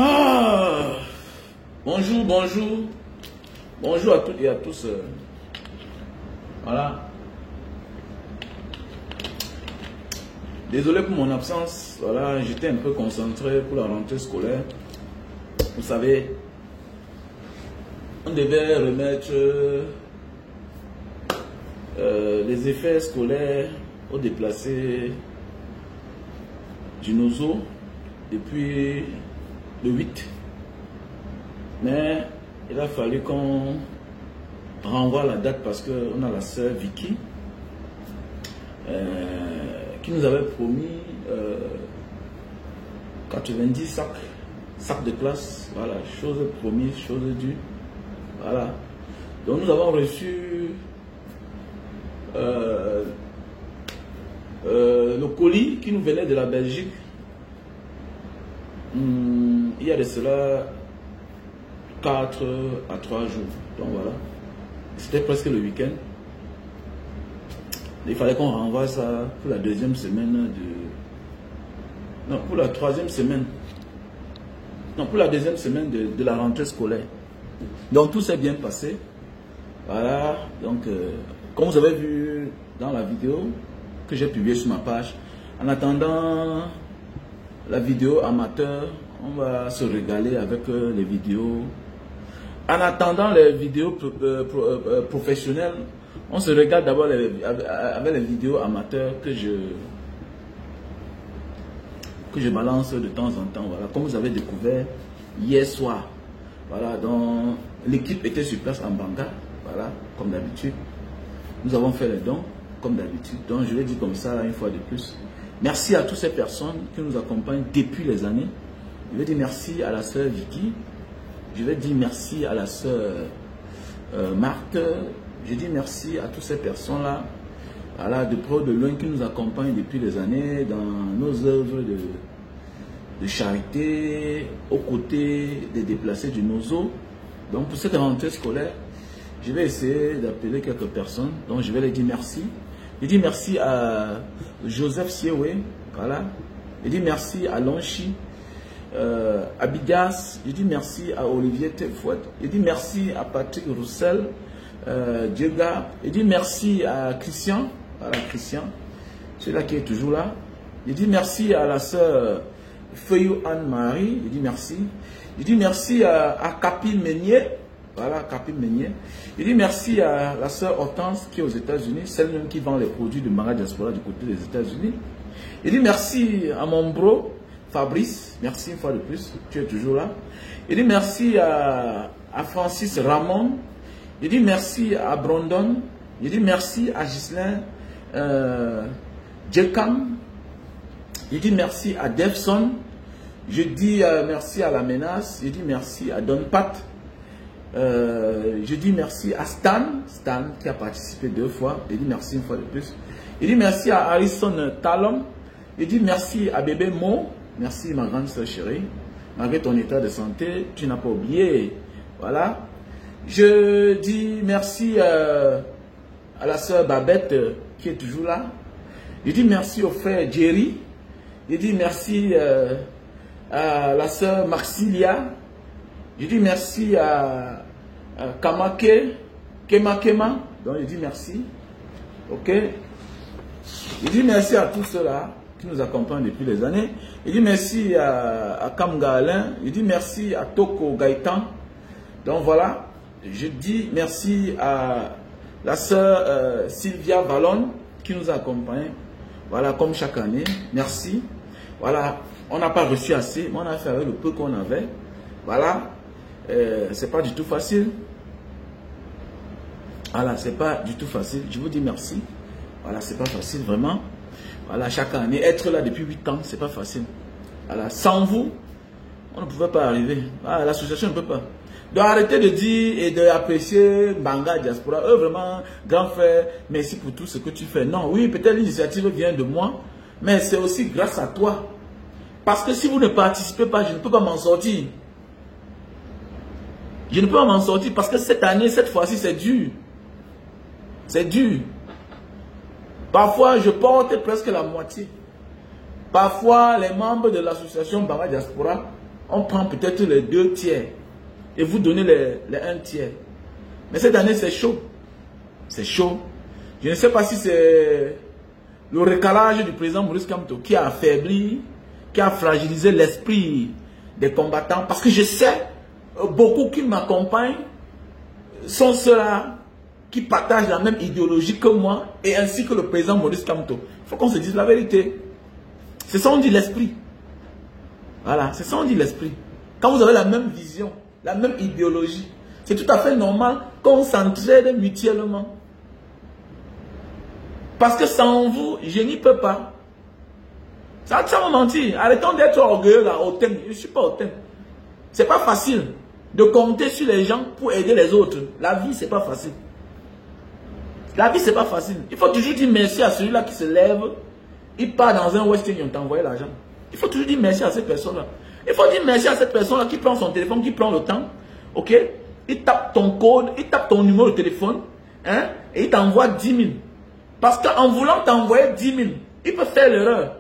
Ah, bonjour, bonjour. Bonjour à toutes et à tous. Voilà. Désolé pour mon absence. Voilà, j'étais un peu concentré pour la rentrée scolaire. Vous savez, on devait remettre les effets scolaires aux déplacés du Nozo depuis le 8. Mais il a fallu qu'on renvoie la date parce qu'on a la sœur Vicky qui nous avait promis 90 sacs de classe. Voilà, chose promise, chose due. Voilà. Donc nous avons reçu le colis qui nous venait de la Belgique. Il y a de cela 4 à 3 jours. Donc voilà. C'était presque le week-end. Il fallait qu'on renvoie ça pour la deuxième semaine de... Non, pour la troisième semaine. Non, pour la deuxième semaine de la rentrée scolaire. Donc tout s'est bien passé. Voilà. Donc, comme vous avez vu dans la vidéo que j'ai publiée sur ma page, en attendant la vidéo amateur, on va se régaler avec les vidéos. En attendant les vidéos professionnelles, on se regarde d'abord avec les vidéos amateurs que je balance de temps en temps. Voilà, comme vous avez découvert hier soir. Voilà, donc l'équipe était sur place en Banga. Voilà, comme d'habitude. Nous avons fait les dons, comme d'habitude. Donc je vais dire comme ça une fois de plus. Merci à toutes ces personnes qui nous accompagnent depuis les années. Je vais dire merci à la sœur Vicky. Je vais dire merci à la sœur Marthe. Je dis merci à toutes ces personnes-là, voilà, de près ou de loin, qui nous accompagnent depuis des années dans nos œuvres de charité, aux côtés des déplacés du Nozo. Donc pour cette rentrée scolaire, je vais essayer d'appeler quelques personnes. Donc je vais les dire merci. Je dis merci à Joseph Siewe, voilà. Je dis merci à Lonchi, à Bigas. Je dis merci à Olivier Tefouet. Je dis merci à Patrick Roussel, Diega. Je dis merci à Christian, voilà, Christian, celui-là qui est toujours là. Je dis merci à la sœur Feuillou Anne-Marie. Je dis merci. Je dis merci à Capi Meunier. Voilà, Capi Meunier. Je dis merci à la sœur Hortense qui est aux États-Unis, celle-même qui vend les produits de Mara Diaspora du côté des États-Unis. Je dis merci à mon bro Fabrice, merci une fois de plus, tu es toujours là. Je dis merci à Francis Ramon. Je dis merci à Brandon. Je dis merci à Ghislain Djekam. Je dis merci à Devson. Je dis merci à La Menace. Je dis merci à Don Pat. Je dis merci à Stan qui a participé 2 fois. Je dis merci une fois de plus. Je dis merci à Harrison Talon. Je dis merci à Bébé Mo. Merci ma grande soeur chérie. Malgré ton état de santé, tu n'as pas oublié. Voilà. Je dis merci à la soeur Babette qui est toujours là. Je dis merci au frère Jerry. Je dis merci à la soeur Maxilia. Je dis merci à Kamake, Kema. Donc je dis merci. Ok. Je dis merci à tous ceux-là qui nous accompagnent depuis les années. Je dis merci à Kamga Alain. Je dis merci à Toko Gaëtan. Donc voilà. Je dis merci à la sœur Sylvia Vallon qui nous accompagne. Voilà, comme chaque année. Merci. Voilà. On n'a pas reçu assez, mais on a fait avec le peu qu'on avait. Voilà. C'est pas du tout facile. Voilà, c'est pas du tout facile. Je vous dis merci. Voilà, c'est pas facile, vraiment. Voilà, chaque année, être là depuis 8 ans, c'est pas facile. Voilà, sans vous, on ne pouvait pas arriver. Voilà, l'association ne peut pas. Donc arrêtez de dire et d'apprécier Mbanga Diaspora. Eux, vraiment, grand frère, merci pour tout ce que tu fais. Non, oui, peut-être l'initiative vient de moi, mais c'est aussi grâce à toi. Parce que si vous ne participez pas, je ne peux pas m'en sortir. Je ne peux pas m'en sortir parce que cette année, cette fois-ci, c'est dur. C'est dur. Parfois, je porte presque la moitié. Parfois, les membres de l'association Mbanga Diaspora, on prend peut-être les 2 tiers. Et vous donnez les 1 tiers. Mais cette année, c'est chaud. C'est chaud. Je ne sais pas si c'est le recalage du président Maurice Kamto qui a affaibli, qui a fragilisé l'esprit des combattants. Parce que je sais, beaucoup qui m'accompagnent sont ceux-là qui partagent la même idéologie que moi et ainsi que le président Maurice Kamto. Il faut qu'on se dise la vérité. C'est ça on dit l'esprit. Voilà, c'est ça on dit l'esprit. Quand vous avez la même vision, la même idéologie, c'est tout à fait normal qu'on s'entraide mutuellement. Parce que sans vous, je n'y peux pas. Ça me mentir. Arrêtons d'être orgueilleux là, hautain. Je ne suis pas hautain. C'est pas facile de compter sur les gens pour aider les autres. La vie, c'est pas facile. La vie, c'est pas facile. Il faut toujours dire merci à celui-là qui se lève. Il part dans un Western, on t'a envoyé l'argent. Il faut toujours dire merci à cette personne-là. Il faut dire merci à cette personne-là qui prend son téléphone, qui prend le temps. Ok? Il tape ton code, il tape ton numéro de téléphone. Hein? Et il t'envoie 10 000. Parce qu'en voulant t'envoyer 10 000, il peut faire l'erreur.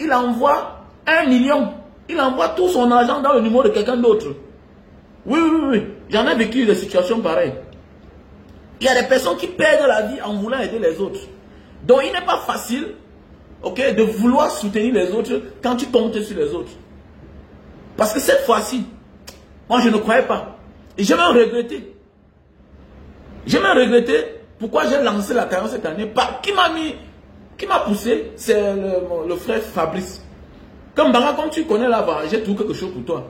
Il envoie 1 million. Il envoie tout son argent dans le numéro de quelqu'un d'autre. Oui, oui, oui. J'en ai vécu des situations pareilles. Il y a des personnes qui perdent la vie en voulant aider les autres. Donc il n'est pas facile, ok, de vouloir soutenir les autres quand tu comptes sur les autres. Parce que cette fois-ci, moi je ne croyais pas. Et j'ai même regretté. J'ai même regretté pourquoi j'ai lancé la carrière cette année. Qui m'a poussé, c'est le frère Fabrice. Comme tu connais là-bas, j'ai tout quelque chose pour toi.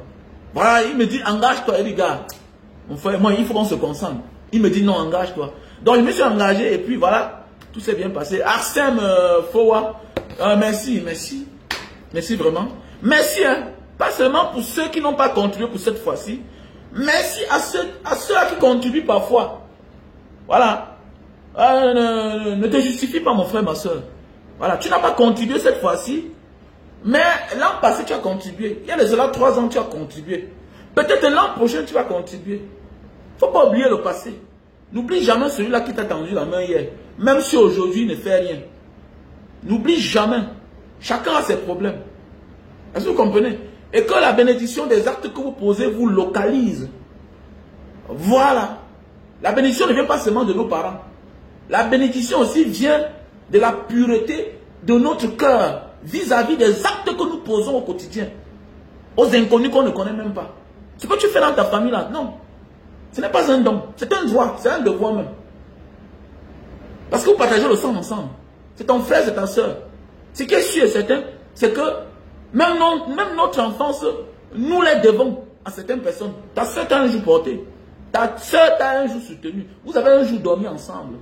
Voilà, il me dit engage-toi. Il dit gars, mon frère, moi il faut qu'on se concentre. Il me dit non, engage-toi. Donc je me suis engagé et puis voilà, tout s'est bien passé. Arsène Fowa, merci, merci. Merci vraiment. Merci, hein. Pas seulement pour ceux qui n'ont pas contribué pour cette fois-ci. Merci à ceux qui contribuent parfois. Voilà. Ne te justifie pas, mon frère, ma soeur. Voilà, tu n'as pas contribué cette fois-ci. Mais l'an passé, tu as contribué. Il y a déjà 3 ans, tu as contribué. Peut-être l'an prochain, tu vas contribuer. Il ne faut pas oublier le passé. N'oublie jamais celui-là qui t'a tendu la main hier. Même si aujourd'hui, il ne fait rien. N'oublie jamais. Chacun a ses problèmes. Est-ce que vous comprenez? Et que la bénédiction des actes que vous posez vous localise. Voilà. La bénédiction ne vient pas seulement de nos parents. La bénédiction aussi vient de la pureté de notre cœur vis-à-vis des actes que nous posons au quotidien. Aux inconnus qu'on ne connaît même pas. Ce que tu fais dans ta famille là, non. Ce n'est pas un don. C'est un droit. C'est un devoir même. Parce que vous partagez le sang ensemble. C'est ton frère, c'est ta soeur. Ce qui est sûr et certain, c'est que même notre enfance, nous les devons à certaines personnes. Ta soeur t'a un jour porté. Ta soeur t'a un jour soutenu. Vous avez un jour dormi ensemble.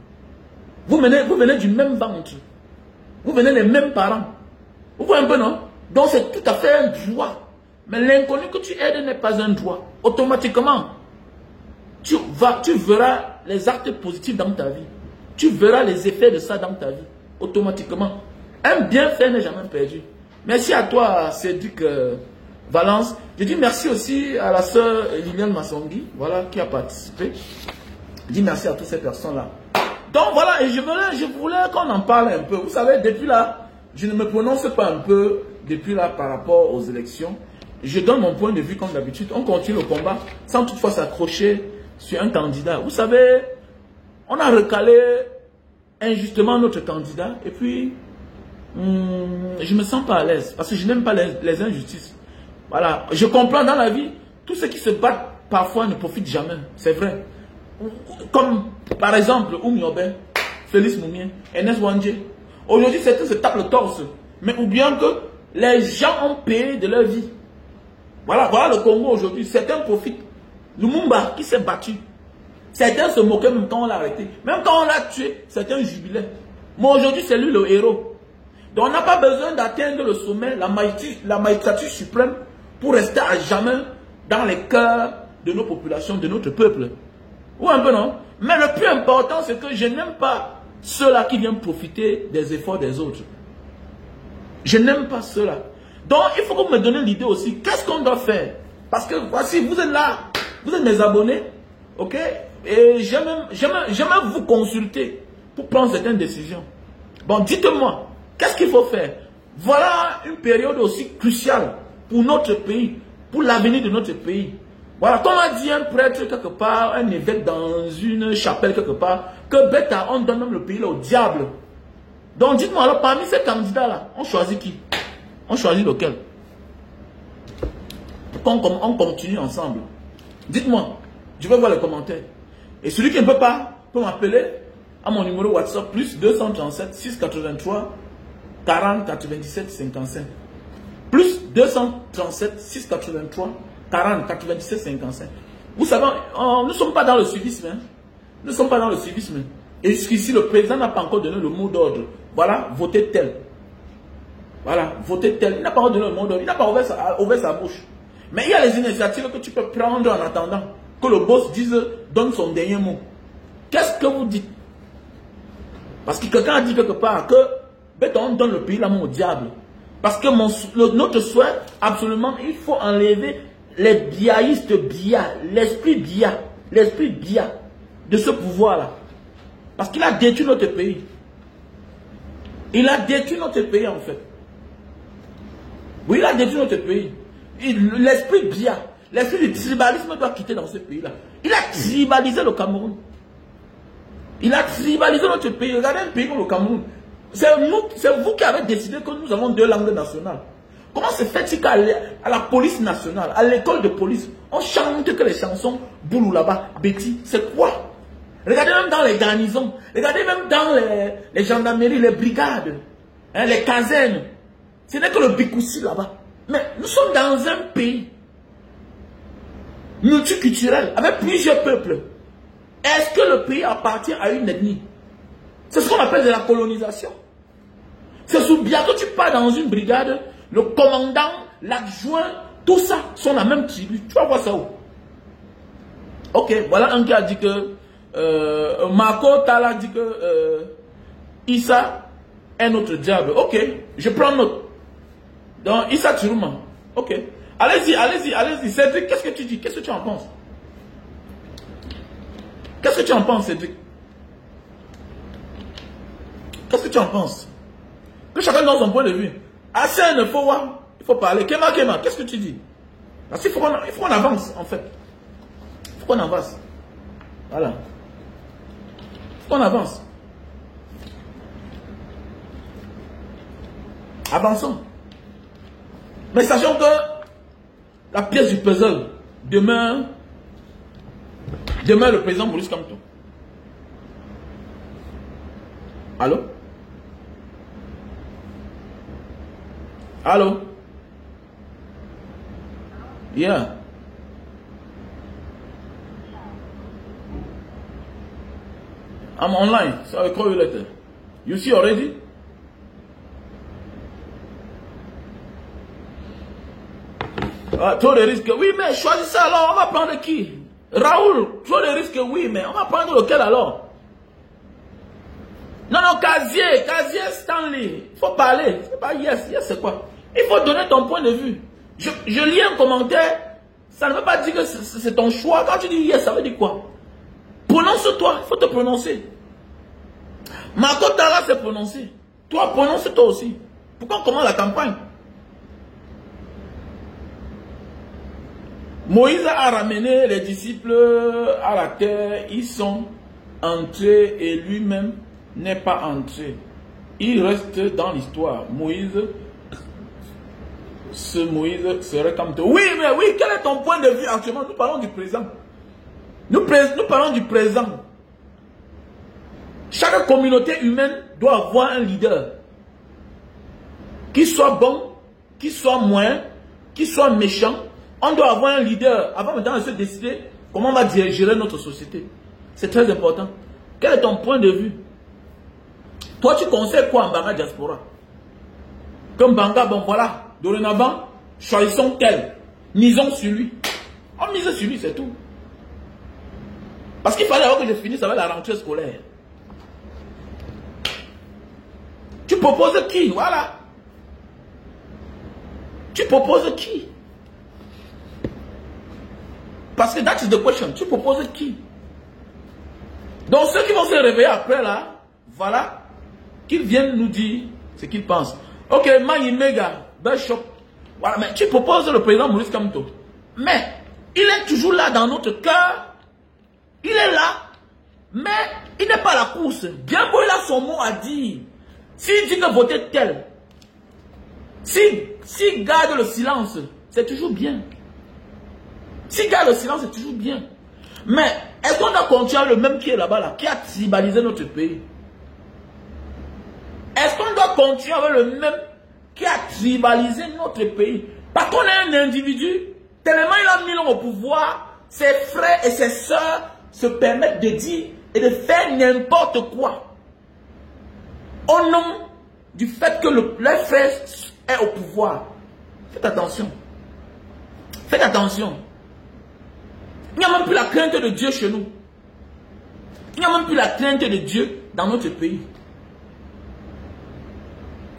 Vous venez du même ventre. Vous venez des mêmes parents. Vous voyez un peu, non? Donc c'est tout à fait un droit. Mais l'inconnu que tu aides n'est pas un droit. Automatiquement, tu verras les actes positifs dans ta vie. Tu verras les effets de ça dans ta vie. Automatiquement. Un bienfait n'est jamais perdu. Merci à toi, Cédric Valence. Je dis merci aussi à la sœur Liliane Massongui, voilà, qui a participé. Je dis merci à toutes ces personnes-là. Donc voilà, et je voulais qu'on en parle un peu. Vous savez, depuis là, je ne me prononce pas un peu, depuis là, par rapport aux élections. Je donne mon point de vue comme d'habitude. On continue le combat sans toutefois s'accrocher sur un candidat. Vous savez, on a recalé injustement notre candidat et puis je me sens pas à l'aise parce que je n'aime pas les injustices. Voilà, je comprends dans la vie, tous ceux qui se battent parfois ne profitent jamais, c'est vrai. Comme par exemple Oumiobe, Félix Moumien, Ernest Wandje. Aujourd'hui, certains se tapent le torse, mais oubliant que les gens ont payé de leur vie. Voilà le Congo aujourd'hui, certains profitent. Lumumba qui s'est battu. Certains se moquaient même quand on l'a arrêté. Même quand on l'a tué, certains jubilaient. Mais aujourd'hui, c'est lui le héros. Donc on n'a pas besoin d'atteindre le sommet, la magistrature suprême, pour rester à jamais dans les cœurs de nos populations, de notre peuple. Ou un peu non? Mais le plus important, c'est que je n'aime pas ceux-là qui viennent profiter des efforts des autres. Je n'aime pas ceux-là. Donc il faut que vous me donniez l'idée aussi. Qu'est-ce qu'on doit faire? Parce que voici, vous êtes là, vous êtes mes abonnés, ok? Et j'aime vous consulter pour prendre certaines décisions. Bon, dites-moi, qu'est-ce qu'il faut faire? Voilà une période aussi cruciale pour notre pays, pour l'avenir de notre pays. Voilà, comme a dit un prêtre quelque part, un évêque dans une chapelle quelque part, que bêta, on donne même le pays là au diable. Donc dites-moi alors, parmi ces candidats-là, on choisit qui? On choisit lequel? On continue ensemble. Dites-moi, je vais voir les commentaires. Et celui qui ne peut pas, peut m'appeler à mon numéro WhatsApp, plus 237 683 40 97 55. Plus 237 683 40 97 55. Vous savez, nous ne sommes pas dans le suivisme. Hein? Nous ne sommes pas dans le suivisme. Et jusqu'ici, le président n'a pas encore donné le mot d'ordre. Voilà, votez tel. Voilà, votez tel. Il n'a pas encore donné le mot d'ordre. Il n'a pas ouvert sa bouche. Mais il y a les initiatives que tu peux prendre en attendant que le boss dise, donne son dernier mot. Qu'est-ce que vous dites? Parce que quelqu'un a dit quelque part que on donne le pays là au diable. Parce que notre souhait, absolument, il faut enlever les biaïstes l'esprit bia de ce pouvoir-là. Parce qu'il a détruit notre pays. Il a détruit notre pays en fait. Oui, il a détruit notre pays. L'esprit bia, l'esprit du tribalisme doit quitter dans ce pays-là. Il a tribalisé le Cameroun. Il a tribalisé notre pays. Regardez un pays comme le Cameroun. C'est vous qui avez décidé que nous avons 2 langues nationales. Comment se fait-il qu'à la police nationale, à l'école de police, on chante que les chansons Boulou là-bas, Betty, c'est quoi? Regardez même dans les garnisons, regardez même dans les gendarmeries, les brigades, hein, les casernes. Ce n'est que le Bikoussi là-bas. Mais nous sommes dans un pays multiculturel, avec plusieurs peuples. Est-ce que le pays appartient à une ethnie? C'est ce qu'on appelle de la colonisation. C'est sous bien que tu pars dans une brigade, le commandant, l'adjoint, tout ça sont la même tribu. Tu vas voir ça où? Ok, voilà un qui a dit que Marco Tala dit que Issa est notre diable. Ok, je prends note. Donc Issa Tirouma. Ok. Allez-y. Cédric, qu'est-ce que tu dis? Qu'est-ce que tu en penses? Qu'est-ce que tu en penses, Cédric? Qu'est-ce que tu en penses? Que chacun donne son point de vue. Assez, il faut parler. Kema, qu'est-ce que tu dis? Parce qu'il faut qu'on avance, en fait. Il faut qu'on avance. Voilà. Il faut qu'on avance. Avançons. Mais sachant que la pièce du puzzle, demain le président Maurice Kamto. Allô? Allô? Yeah. I'm online, so I'll call you later. You see already? Trop de risques, oui, mais choisissez alors, on va prendre qui? Raoul, trop de risques, oui, mais on va prendre lequel alors? Non, Casier Stanley, il faut parler, c'est pas yes c'est quoi? Il faut donner ton point de vue. Je lis un commentaire, ça ne veut pas dire que c'est ton choix. Quand tu dis yes, ça veut dire quoi? Prononce-toi, il faut te prononcer. Marco Tara s'est prononcé. Toi, prononce-toi aussi. Pourquoi on commence la campagne? Moïse a ramené les disciples à la terre, ils sont entrés et lui-même n'est pas entré. Il reste dans l'histoire. Moïse serait comme toi. Oui, mais oui, quel est ton point de vue actuellement? Nous parlons du présent. Nous parlons du présent. Chaque communauté humaine doit avoir un leader. Qui soit bon, qui soit moyen, qui soit méchant. On doit avoir un leader avant maintenant de se décider comment on va gérer notre société. C'est très important. Quel est ton point de vue? Toi, tu conseilles quoi en Mbanga diaspora? Comme Mbanga, bon voilà, dorénavant, choisissons tel. Misons sur lui. On mise sur lui, c'est tout. Parce qu'il fallait que je finisse avec la rentrée scolaire. Tu proposes qui? Voilà. Tu proposes qui? Parce que that is the question. Tu proposes qui? Donc ceux qui vont se réveiller après là, voilà, qu'ils viennent nous dire ce qu'ils pensent. Ok, Maï Mega, Bishop. Voilà, mais tu proposes le président Maurice Kamto. Mais il est toujours là dans notre cœur. Il est là. Mais il n'est pas à la course. Bien beau, il a son mot à dire. S'il dit que voter tel, s'il garde le silence, c'est toujours bien. S'il garde le silence, c'est toujours bien. Mais est-ce qu'on doit continuer le même qui est là-bas, là, qui a tribalisé notre pays? Est-ce qu'on doit continuer avec le même qui a tribalisé notre pays? Parce qu'on est un individu, tellement il a mis l'homme au pouvoir, ses frères et ses sœurs se permettent de dire et de faire n'importe quoi. Au nom du fait que leur frère est au pouvoir. Faites attention. Faites attention. Il n'y a même plus la crainte de Dieu chez nous. Il n'y a même plus la crainte de Dieu dans notre pays.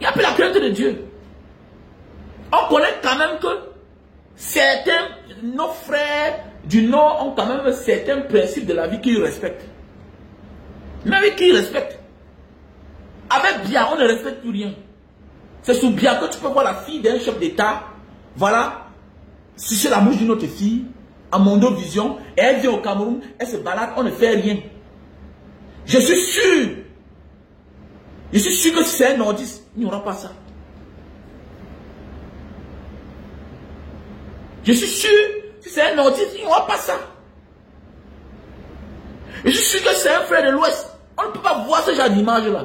Il n'y a plus la crainte de Dieu. On connaît quand même que certains, nos frères du Nord ont quand même certains principes de la vie qu'ils respectent. Mais oui, qu'ils respectent. Avec Bia, on ne respecte plus rien. C'est sous Bia que tu peux voir la fille d'un chef d'État, voilà, si c'est la mouche d'une autre fille, à Mondo Vision, et elle vient au Cameroun, elle se balade, on ne fait rien. Je suis sûr que si c'est un nordiste, il n'y aura pas ça. Je suis sûr, si c'est un nordiste, il n'y aura pas ça. Je suis sûr que c'est un frère de l'Ouest. On ne peut pas voir ce genre d'image-là.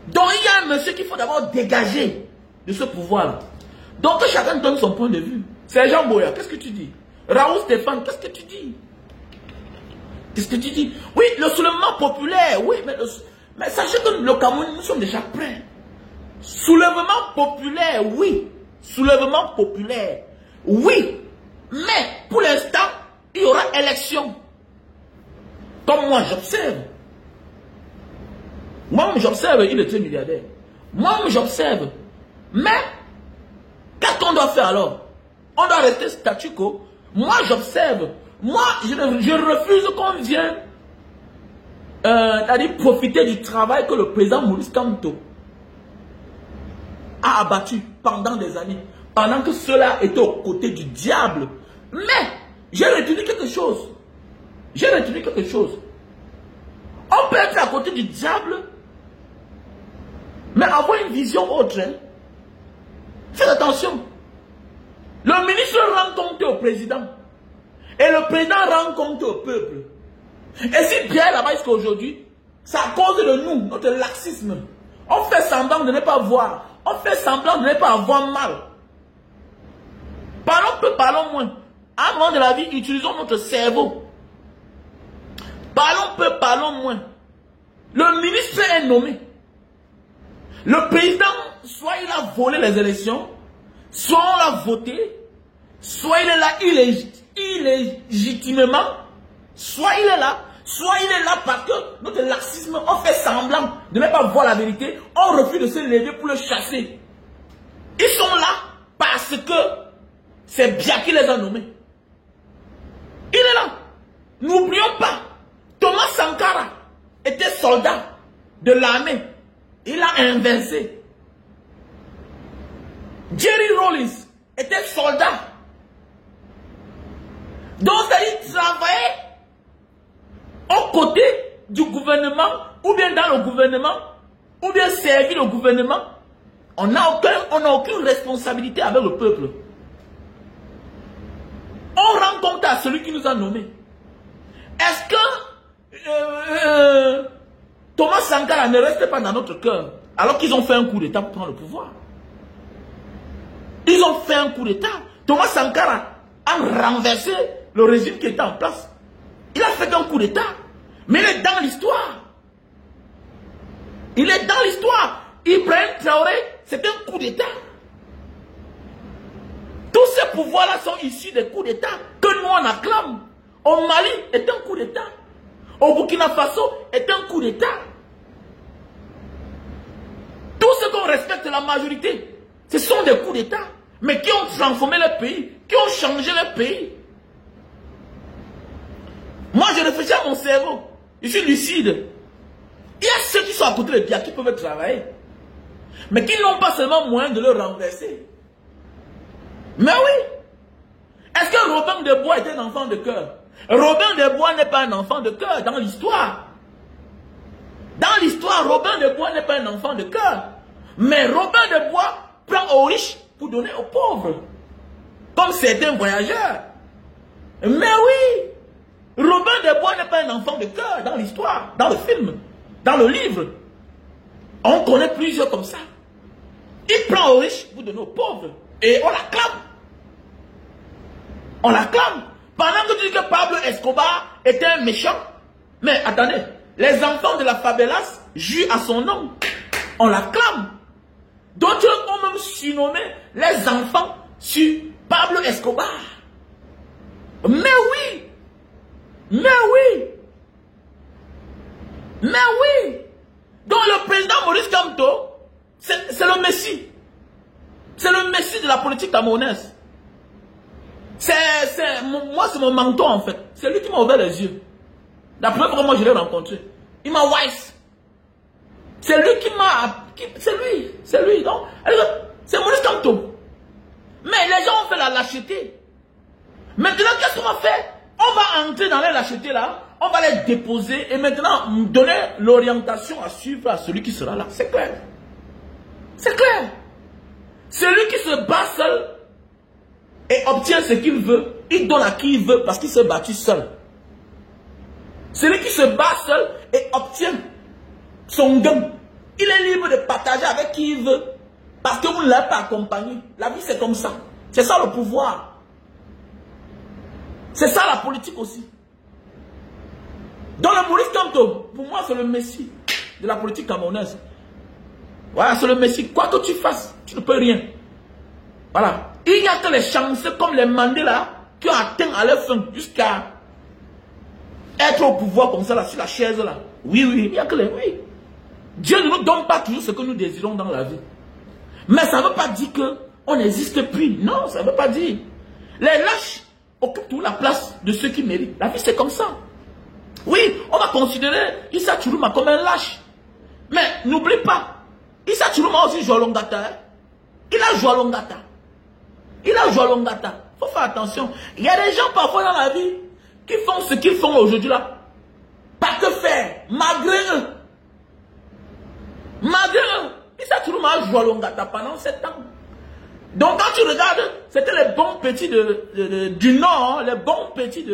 Donc il y a un monsieur qu'il faut d'abord dégager de ce pouvoir-là. Donc que chacun donne son point de vue. C'est Jean Boya, qu'est-ce que tu dis? Raoul Stéphane, qu'est-ce que tu dis? Qu'est-ce que tu dis? Oui, le soulèvement populaire, oui, mais sachez que le Cameroun, nous sommes déjà prêts. Soulèvement populaire, oui. Soulèvement populaire, oui. Mais pour l'instant, il y aura élection. Comme moi, j'observe. Moi, j'observe, il est très milliardaire. Moi, j'observe. Mais, qu'est-ce qu'on doit faire alors? On doit rester statu quo. Moi, j'observe. Moi, je refuse qu'on vienne profiter du travail que le président Maurice Kamto a abattu pendant des années. Pendant que cela était aux côtés du diable. Mais, j'ai retenu quelque chose. J'ai retenu quelque chose. On peut être à côté du diable, mais avoir une vision autre. Hein? Faites attention. Le ministre rend compte au président. Et le président rend compte au peuple. Et si Pierre là-bas jusqu'à aujourd'hui, c'est à cause de nous, notre laxisme. On fait semblant de ne pas voir. On fait semblant de ne pas avoir mal. Parlons peu, parlons moins. À un moment de la vie, utilisons notre cerveau. Parlons peu, parlons moins. Le ministre est nommé. Le président, soit il a volé les élections, soit on l'a voté, soit il est là illégitimement, soit il est là parce que notre laxisme, on fait semblant de ne pas voir la vérité, on refuse de se lever pour le chasser. Ils sont là parce que c'est bien qui les a nommés. Il est là. N'oublions pas, Thomas Sankara était soldat de l'armée. Il a invincé. Jerry Rawlings était soldat. Donc, il travaillait aux côtés du gouvernement, ou bien dans le gouvernement, ou bien servi le gouvernement. On n'a aucune responsabilité avec le peuple. On rend compte à celui qui nous a nommés. Est-ce que Thomas Sankara ne reste pas dans notre cœur alors qu'ils ont fait un coup d'État pour prendre le pouvoir? Ils ont fait un coup d'État. Thomas Sankara a renversé le régime qui était en place. Il a fait un coup d'État. Mais il est dans l'histoire. Il est dans l'histoire. Ibrahim Traoré, c'est un coup d'État. Tous ces pouvoirs-là sont issus des coups d'État que nous on acclame. Au Mali est un coup d'État. Au Burkina Faso est un coup d'État. Tous ceux qu'on respecte la majorité, ce sont des coups d'État. Mais qui ont transformé le pays, qui ont changé le pays. Moi je réfléchis à mon cerveau. Je suis lucide. Il y a ceux qui sont à côté de Biya qui peuvent travailler. Mais qui n'ont pas seulement moyen de le renverser. Mais oui. Est-ce que Robin des Bois était un enfant de cœur? Robin des Bois n'est pas un enfant de cœur dans l'histoire. Dans l'histoire, Robin des Bois n'est pas un enfant de cœur. Mais Robin des Bois prend aux riches pour donner aux pauvres. Comme certains voyageurs. Mais oui. Robin des Bois n'est pas un enfant de cœur dans l'histoire, dans le film, dans le livre. On connaît plusieurs comme ça. Il prend aux riches pour donner aux pauvres. Et on l'acclame. On l'acclame. Pendant que tu dis que Pablo Escobar était un méchant. Mais attendez, les enfants de la favelas jouent à son nom. On l'acclame. D'autres ont même surnommé les enfants sur Pablo Escobar. Mais oui. Mais oui. Mais oui. Donc le président Maurice Kamto, c'est le Messie. C'est le Messie de la politique camerounaise. Moi, c'est mon mentor en fait. C'est lui qui m'a ouvert les yeux. La première fois que moi je l'ai rencontré, il m'a wise. C'est lui qui m'a... C'est lui. Donc, c'est Maurice Kamto. Mais les gens ont fait la lâcheté. Maintenant, qu'est-ce qu'on va faire? On va entrer dans les lâchetés là. On va les déposer et maintenant donner l'orientation à suivre à celui qui sera là. C'est clair. C'est clair. Celui qui se bat seul et obtient ce qu'il veut, il donne à qui il veut parce qu'il s'est battu seul. Celui qui se bat seul et obtient son gain, il est libre de partager avec qui il veut parce que vous ne l'avez pas accompagné. La vie c'est comme ça. C'est ça le pouvoir. C'est ça la politique aussi. Dans le Maurice Kamto, pour moi c'est le messie de la politique camerounaise. Voilà, c'est le messie. Quoi que tu fasses, tu ne peux rien. Voilà. Il n'y a que les chanceux comme les Mandela qui ont atteint à leur fin jusqu'à être au pouvoir comme ça là, sur la chaise là. Oui, il n'y a que les... Oui. Dieu ne nous donne pas toujours ce que nous désirons dans la vie. Mais ça ne veut pas dire qu'on n'existe plus. Non, ça ne veut pas dire. Les lâches occupent toute la place de ceux qui méritent. La vie c'est comme ça. Oui, on va considérer Issa Chuluma comme un lâche. Mais n'oublie pas, Issa Chuluma aussi joue à Longata. Hein? Il a joué à Longata. Il a joué à Longata. Il faut faire attention. Il y a des gens parfois dans la vie qui font ce qu'ils font aujourd'hui là. Pas que faire, malgré eux. Malgré eux. Issa Chuluma a joué à Longata pendant 7 ans. Donc quand tu regardes, c'était les bons petits du Nord, hein, les bons petits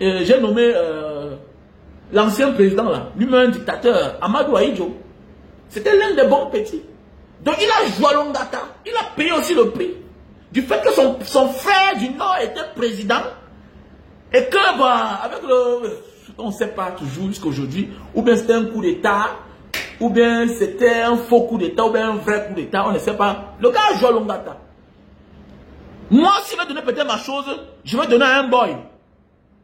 j'ai nommé l'ancien président là, lui-même un dictateur, Amadou Ahidjo. C'était l'un des bons petits. Donc il a joué à Longata, il a payé aussi le prix du fait que son frère du Nord était président et que bah, avec le... On ne sait pas toujours jusqu'à aujourd'hui, ou bien c'était un coup d'État, ou bien c'était un faux coup d'État, ou bien un vrai coup d'État, on ne sait pas. Le gars a joué à Longata. Moi, si je vais donner peut-être ma chose, je vais donner à un boy.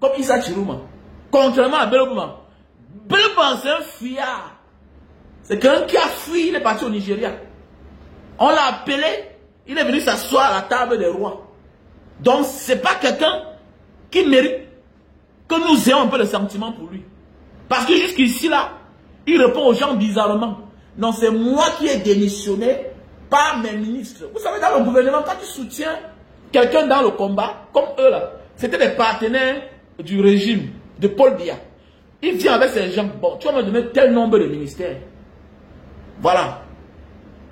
Comme Issa Chuluma. Contrairement à Belobuma. Belobuma, c'est un fuyard. C'est quelqu'un qui a fui, il est parti au Nigeria. On l'a appelé, il est venu s'asseoir à la table des rois. Donc, ce n'est pas quelqu'un qui mérite que nous ayons un peu de sentiment pour lui. Parce que jusqu'ici, là, il répond aux gens bizarrement. Non, c'est moi qui ai démissionné par mes ministres. Vous savez, dans le gouvernement, quand tu soutiens quelqu'un dans le combat, comme eux là, c'était des partenaires du régime de Paul Biya. Il vient avec ses gens. Bon, tu vas me donner tel nombre de ministères. Voilà.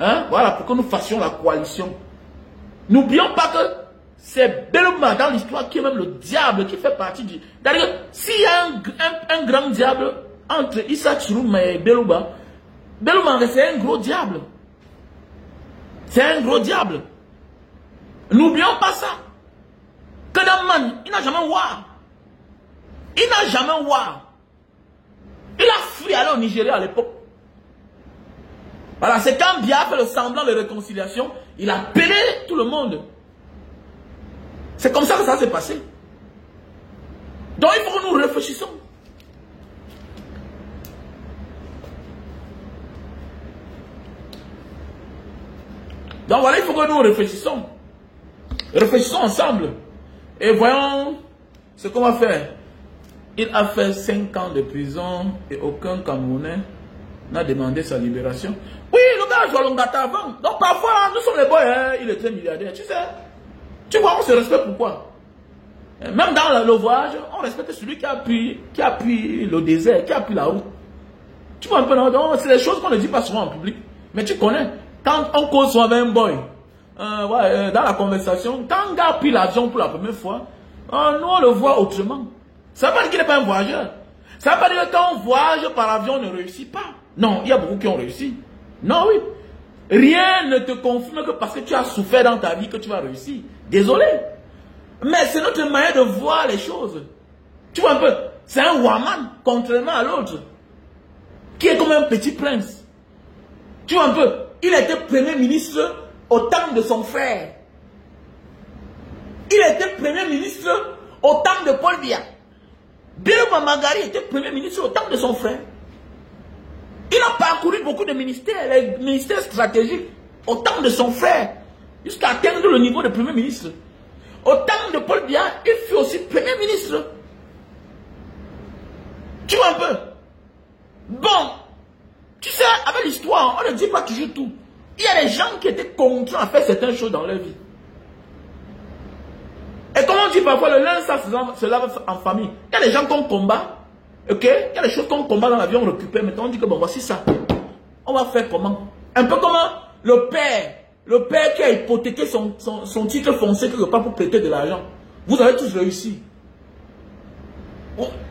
Hein? Voilà pour que nous fassions la coalition. N'oublions pas que c'est Beloma dans l'histoire qui est même le diable qui fait partie du... D'ailleurs, s'il y a un grand diable entre Issa Chuluma et Beloma, Beloma c'est un gros diable. C'est un gros diable. N'oublions pas ça. Que dans man, il n'a jamais voir. Il n'a jamais voir. fui aller au Nigeria à l'époque. Voilà, c'est quand Biya a fait le semblant de réconciliation, il a appelé tout le monde. C'est comme ça que ça s'est passé. Donc il faut que nous réfléchissions. Donc voilà, il faut que nous réfléchissons. Réfléchissons ensemble. Et voyons ce qu'on va faire. Il a fait 5 ans de prison et aucun Camerounais n'a demandé sa libération. Oui, le gars a joué à Longata avant. Donc parfois, nous sommes les boys, hein, il est très milliardaire. Tu sais, tu vois, on se respecte pourquoi? Même dans le voyage, on respecte celui qui a pris le désert, qui a pris la route. Tu vois un peu, non? C'est des choses qu'on ne dit pas souvent en public. Mais tu connais, quand on cause avec un boy, dans la conversation, quand un gars a pris l'avion pour la première fois, nous on le voit autrement. Ça ne veut pas dire qu'il n'est pas un voyageur. Ça ne veut pas dire que quand on voyage par avion, on ne réussit pas. Non, il y a beaucoup qui ont réussi. Non, oui. Rien ne te confirme que parce que tu as souffert dans ta vie que tu vas réussir. Désolé. Mais c'est notre manière de voir les choses. Tu vois un peu, c'est un Waman, contrairement à l'autre, qui est comme un petit prince. Tu vois un peu, il était premier ministre au temps de son frère. Il était premier ministre au temps de Paul Biya. Birima Mangari était premier ministre au temps de son frère. Il a parcouru beaucoup de ministères, les ministères stratégiques, au temps de son frère, jusqu'à atteindre le niveau de premier ministre. Au temps de Paul Biya, il fut aussi premier ministre. Tu vois un peu? Bon, tu sais, avec l'histoire, on ne dit pas toujours tout. Il y a des gens qui étaient contraints à faire certaines choses dans leur vie. Et comme on dit parfois, le linge, ça se lave en famille. Il y a des gens qu'on combat, ok? Il y a des choses qu'on combat dans la vie, on récupère. Maintenant, on dit que bon, voici ça. On va faire comment? Un peu comme le père qui a hypothéqué son titre foncier quelque part pour prêter de l'argent. Vous avez tous réussi.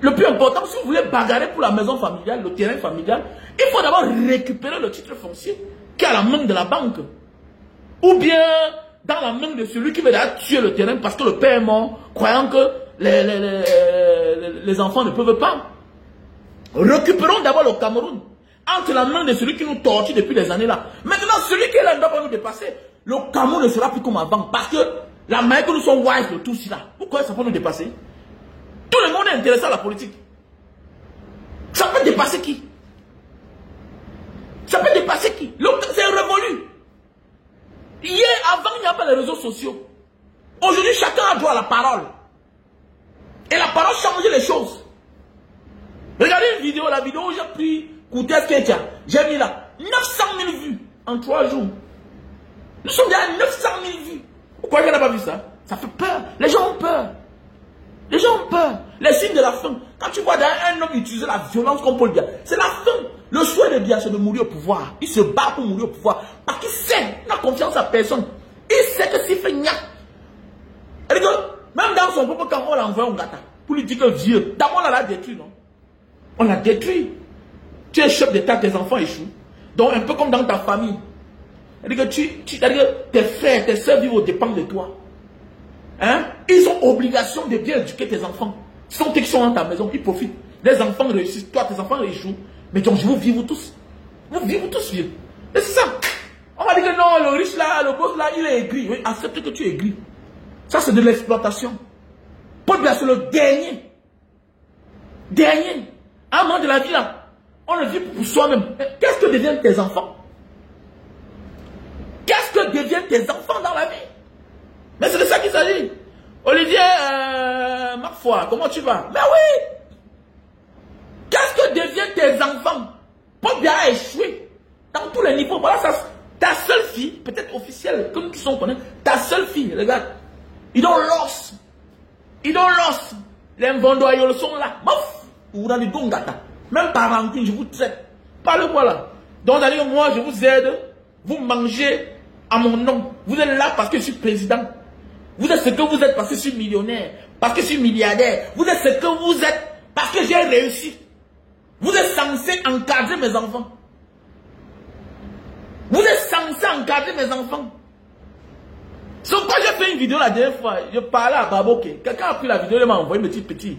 Le plus important, si vous voulez bagarrer pour la maison familiale, le terrain familial, il faut d'abord récupérer le titre foncier qui est à la main de la banque. Ou bien dans la main de celui qui veut tuer le terrain parce que le père est mort, croyant que les enfants ne peuvent pas. Récupérons d'abord le Cameroun entre la main de celui qui nous torture depuis des années là. Maintenant, celui qui est là ne doit pas nous dépasser. Le Cameroun ne sera plus comme avant parce que la manière que nous sommes wise de tout cela, pourquoi ça peut nous dépasser? Tout le monde est intéressé à la politique. Ça peut dépasser qui? Ça peut dépasser qui? C'est révolu. Hier, avant, il n'y a pas les réseaux sociaux. Aujourd'hui, chacun a droit à la parole. Et la parole change les choses. Regardez une vidéo, la vidéo où j'ai pris Koutes Ketia. J'ai mis là 900 000 vues en 3 jours. Nous sommes déjà à 900 000 vues. Pourquoi je n'ai pas vu ça? Ça fait peur. Les gens ont peur. Les gens ont peur. Les signes de la fin. Quand tu vois un homme utiliser la violence comme Paul Biya, c'est la fin. Le souhait de Biya, c'est de mourir au pouvoir. Il se bat pour mourir au pouvoir. Parce qu'il sait, il n'a confiance à personne. Il sait que s'il fait gnac. Même dans son propre camp, on l'a envoyé au Ngata. Pour lui dire que Dieu, d'abord on l'a détruit, non? On l'a détruit. Tu es chef d'État, tes enfants échouent. Donc un peu comme dans ta famille. C'est-à-dire que tes frères, tes soeurs vivent aux dépens de toi. Hein? Ils ont obligation de bien éduquer tes enfants. Ils sont dans ta maison, ils profitent. Les enfants réussissent, toi tes enfants échouent. Mais donc je vous vivre tous. Vous vivez tous vieux. Et c'est ça. On va dire que non, le riche là, le boss là, il est aigri. Oui, accepte que tu es aigri. Ça c'est de l'exploitation. Paul Biya c'est le dernier. Dernier. À un moment de la vie là, on le vit pour soi-même. Qu'est-ce que deviennent tes enfants? Qu'est-ce que deviennent tes enfants dans la vie? Mais c'est de ça qu'il s'agit. Olivier, ma foi, comment tu vas? Mais oui! Qu'est-ce que deviennent tes enfants? Paul Biya a échoué dans tous les niveaux. Voilà ça. Ta seule fille, peut-être officielle, comme qui sont connus, ta seule fille, regarde. Ils don't lost. Ils don't lost. Les Mvondoyol sont là. Mouf! Ou dans les Dongata. Même par rancune, je vous traite. Parle-moi là. Donc, moi, je vous aide. Vous mangez à mon nom. Vous êtes là parce que je suis président. Vous êtes ce que vous êtes parce que je suis millionnaire. Parce que je suis milliardaire. Vous êtes ce que vous êtes parce que j'ai réussi. Vous êtes censé encadrer mes enfants. Vous êtes censé encadrer mes enfants. C'est pourquoi j'ai fait une vidéo la dernière fois. Je parlais à Baboke. Quelqu'un a pris la vidéo et m'a envoyé petit.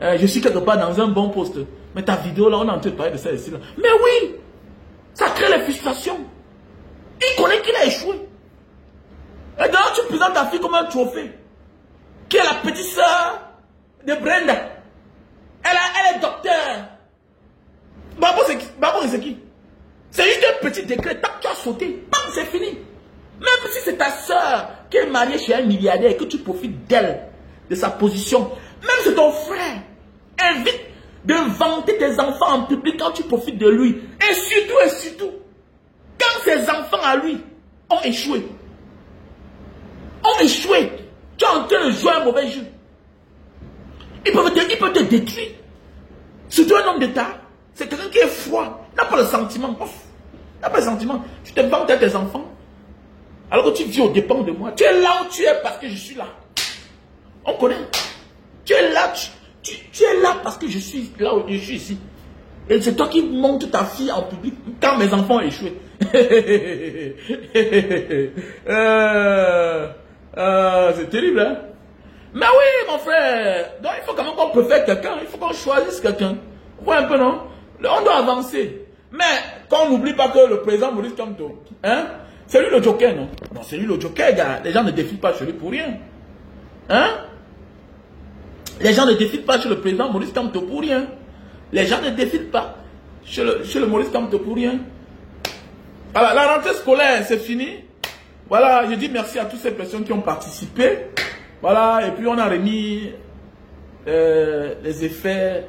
Je suis quelque part dans un bon poste. Mais ta vidéo là, on est en train de parler de ça ici. Là. Mais oui, ça crée les frustrations. Il connaît qu'il a échoué. Et donc tu présentes ta fille comme un trophée. Qui est la petite sœur de Brenda. Elle est docteur. Babo c'est qui? C'est juste un petit décret. Tant que tu as sauté, c'est fini. Même si c'est ta sœur qui est mariée chez un milliardaire et que tu profites d'elle, de sa position. Même si c'est ton frère. Évite de vanter tes enfants en public quand tu profites de lui. Et surtout, quand ses enfants à lui ont échoué. Tu es en train de jouer un mauvais jeu. Il peut te détruire. Surtout un homme d'État. C'est quelqu'un qui est froid. Il n'a pas le sentiment. Il n'a pas le sentiment. Tu te vantes à tes enfants. Alors que tu vis aux dépens de moi. Tu es là où tu es parce que je suis là. On connaît. Tu es là. Tu es là parce que je suis là où je suis ici. Et c'est toi qui montes ta fille en public quand mes enfants ont échoué. C'est terrible, hein? Mais oui, mon frère. Donc, il faut quand même qu'on préfère quelqu'un. Il faut qu'on choisisse quelqu'un. Vous voyez un peu, non? On doit avancer. Mais, qu'on n'oublie pas que le président Maurice Kamto, hein? C'est lui le joker, non? Non, c'est lui le joker, gars. Les gens ne défilent pas chez lui pour rien. Hein? Les gens ne défilent pas chez le président Maurice Kamto pour rien. Les gens ne défilent pas chez le Maurice Kamto pour rien. Voilà, la rentrée scolaire, c'est fini. Voilà, je dis merci à toutes ces personnes qui ont participé. Voilà, et puis on a remis les effets,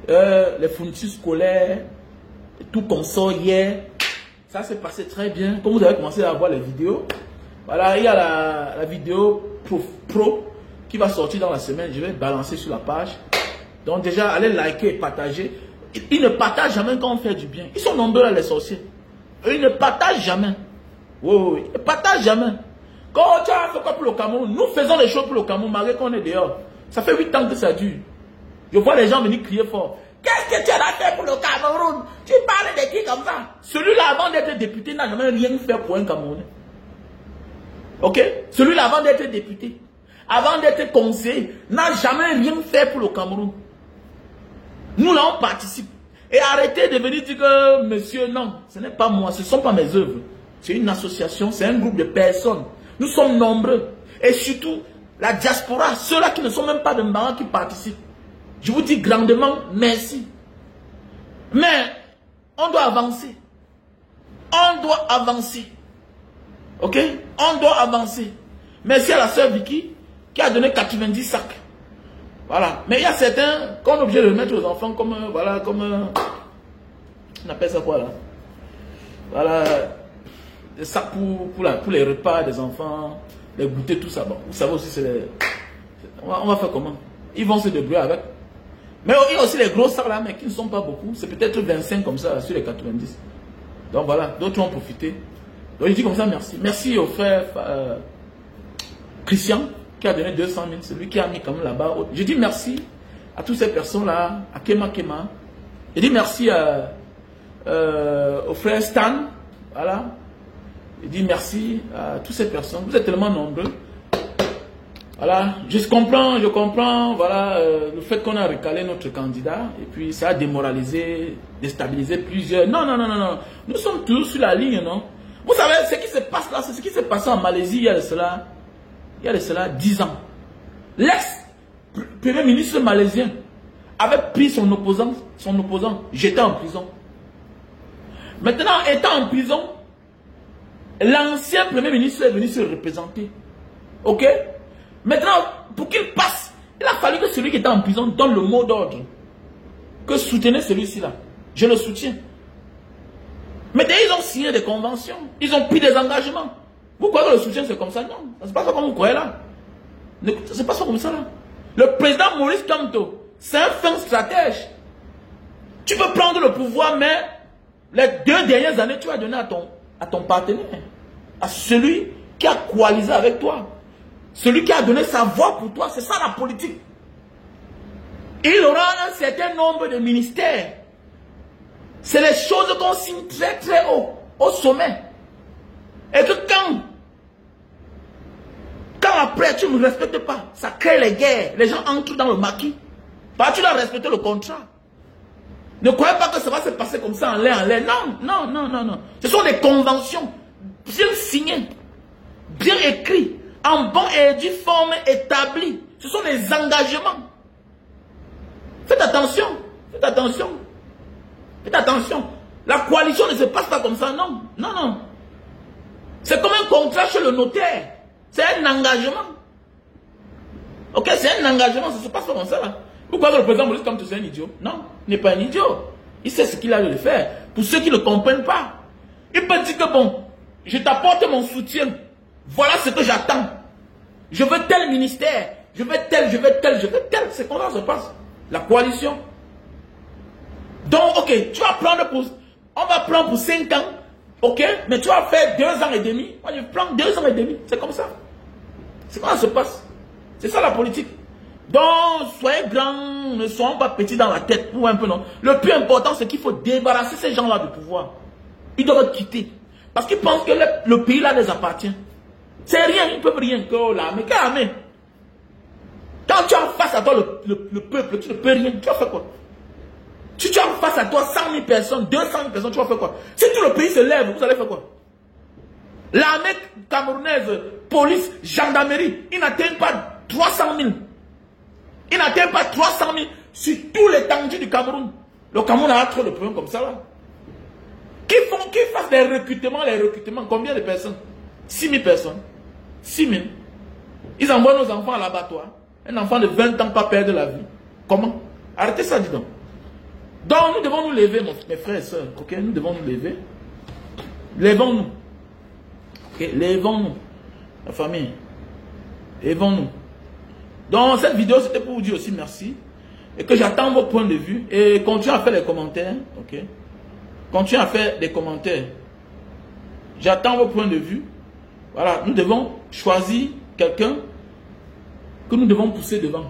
les fournitures scolaires, tout comme ça hier. Ça s'est passé très bien. Comme vous avez commencé à voir les vidéos. Voilà, il y a la vidéo pro qui va sortir dans la semaine. Je vais balancer sur la page. Donc déjà, allez liker et partager. Ils ne partagent jamais quand on fait du bien. Ils sont nombreux là, les sorciers. Ils ne partagent jamais. Oui, ils ne partagent jamais. Quand tu as fait quoi pour le Cameroun, nous faisons les choses pour le Cameroun, malgré qu'on est dehors. Ça fait 8 ans que ça dure. Je vois les gens venir crier fort. Qu'est-ce que tu as fait pour le Cameroun? Tu parles de qui comme ça? Celui-là, avant d'être député, n'a jamais rien fait pour un Camerounais. Ok? Celui-là, avant d'être député, avant d'être conseiller, n'a jamais rien fait pour le Cameroun. Nous, là, on participe. Et arrêtez de venir dire que, monsieur, non, ce n'est pas moi, ce ne sont pas mes œuvres. C'est une association, c'est un groupe de personnes. Nous sommes nombreux. Et surtout, la diaspora, ceux-là qui ne sont même pas de Mbara qui participent. Je vous dis grandement merci. Mais, on doit avancer. On doit avancer. Ok? On doit avancer. Merci à la sœur Vicky qui a donné 90 sacs. Voilà. Mais il y a certains qu'on est obligé de mettre aux enfants comme, voilà, comme, on appelle ça quoi là? Voilà, des sacs pour les repas des enfants, les goûters, tout ça. Bon, vous savez aussi, c'est les... On va faire comment? Ils vont se débrouiller avec. Mais il y a aussi les gros sacs là, mais qui ne sont pas beaucoup. C'est peut-être 25 comme ça sur les 90. Donc voilà, d'autres ont profité. Donc je dis comme ça, merci. Merci au frère Christian qui a donné 200 000. C'est lui qui a mis quand même là-bas. Je dis merci à toutes ces personnes-là, à Kema. Je dis merci au frère Stan. Voilà. Je dis merci à toutes ces personnes. Vous êtes tellement nombreux. Voilà. Je comprends, voilà, le fait qu'on a recalé notre candidat. Et puis ça a démoralisé, déstabilisé plusieurs. Non. Nous sommes tous sur la ligne, non? Vous savez, ce qui se passe là, c'est ce qui s'est passé en Malaisie il y a de cela 10 ans. L'ex-premier ministre malaisien avait pris son opposant, j'étais en prison. Maintenant, étant en prison, l'ancien premier ministre est venu se représenter. Ok? Maintenant, pour qu'il passe, il a fallu que celui qui était en prison donne le mot d'ordre. Que soutenez celui-ci là. Je le soutiens. Mais ils ont signé des conventions. Ils ont pris des engagements. Vous croyez que le soutien c'est comme ça? Non. Ça se passe pas comme vous croyez là. Ça se passe pas comme ça là. Le président Maurice Kamto, c'est un fin stratège. Tu peux prendre le pouvoir, mais les 2 dernières années, tu vas donner à ton partenaire. À celui qui a coalisé avec toi. Celui qui a donné sa voix pour toi. C'est ça la politique. Il aura un certain nombre de ministères. C'est les choses qu'on signe très très haut, au sommet. Et que quand après tu ne me respectes pas, ça crée les guerres. Les gens entrent dans le maquis. Tu dois respecter le contrat. Ne croyez pas que ça va se passer comme ça en l'air, Non, non, non, non, non. Ce sont des conventions bien signées, bien écrites, en bonne et due forme établie. Ce sont des engagements. Faites attention, faites attention. Faites attention. La coalition ne se passe pas comme ça, non. Non, non. C'est comme un contrat chez le notaire. C'est un engagement. Ok, c'est un engagement, ça ne se passe pas comme ça là. Pourquoi le président Moïse comme tu es un idiot? Non, il n'est pas un idiot. Il sait ce qu'il a de faire. Pour ceux qui ne comprennent pas, il peut dire que bon, je t'apporte mon soutien. Voilà ce que j'attends. Je veux tel ministère. Je veux tel, je veux tel, je veux tel. C'est comment ça se passe. La coalition. Donc, ok, tu vas prendre pour... On va prendre pour 5 ans. Ok, mais tu vas faire 2 ans et demi. Moi, je prends 2 ans et demi. C'est comme ça. C'est comment ça se passe. C'est ça la politique. Donc, soyez grands, ne soyons pas petits dans la tête, ou un peu non. Le plus important, c'est qu'il faut débarrasser ces gens-là du pouvoir. Ils doivent quitter. Parce qu'ils pensent que le pays là les appartient. C'est rien, ils ne peuvent rien. Que l'armée, quelle armée? Quand tu as en face à toi le peuple, tu ne peux rien. Tu vas faire quoi? Si tu as en face à toi 100 000 personnes, 200 000 personnes, tu vas faire quoi? Si tout le pays se lève, vous allez faire quoi? L'armée camerounaise, police, gendarmerie, ils n'atteignent pas 300 000. Ils n'atteignent pas 300 000 sur tout l'étendue du Cameroun. Le Cameroun a trop de problèmes comme ça là. Qui fassent des recrutements, combien de personnes? 6 000 personnes. 6 000. Ils envoient nos enfants à l'abattoir. Un enfant de 20 ans pas perdre la vie. Comment? Arrêtez ça, dis donc. Donc nous devons nous lever, mes frères et sœurs. Ok, nous devons nous lever. Levons-nous. Ok, levons-nous. La famille. Levons-nous. Donc cette vidéo c'était pour vous dire aussi merci. Et que j'attends vos points de vue. Et continuez à faire les commentaires. Ok. Continuez à faire des commentaires. J'attends vos points de vue. Voilà, nous devons choisir quelqu'un que nous devons pousser devant.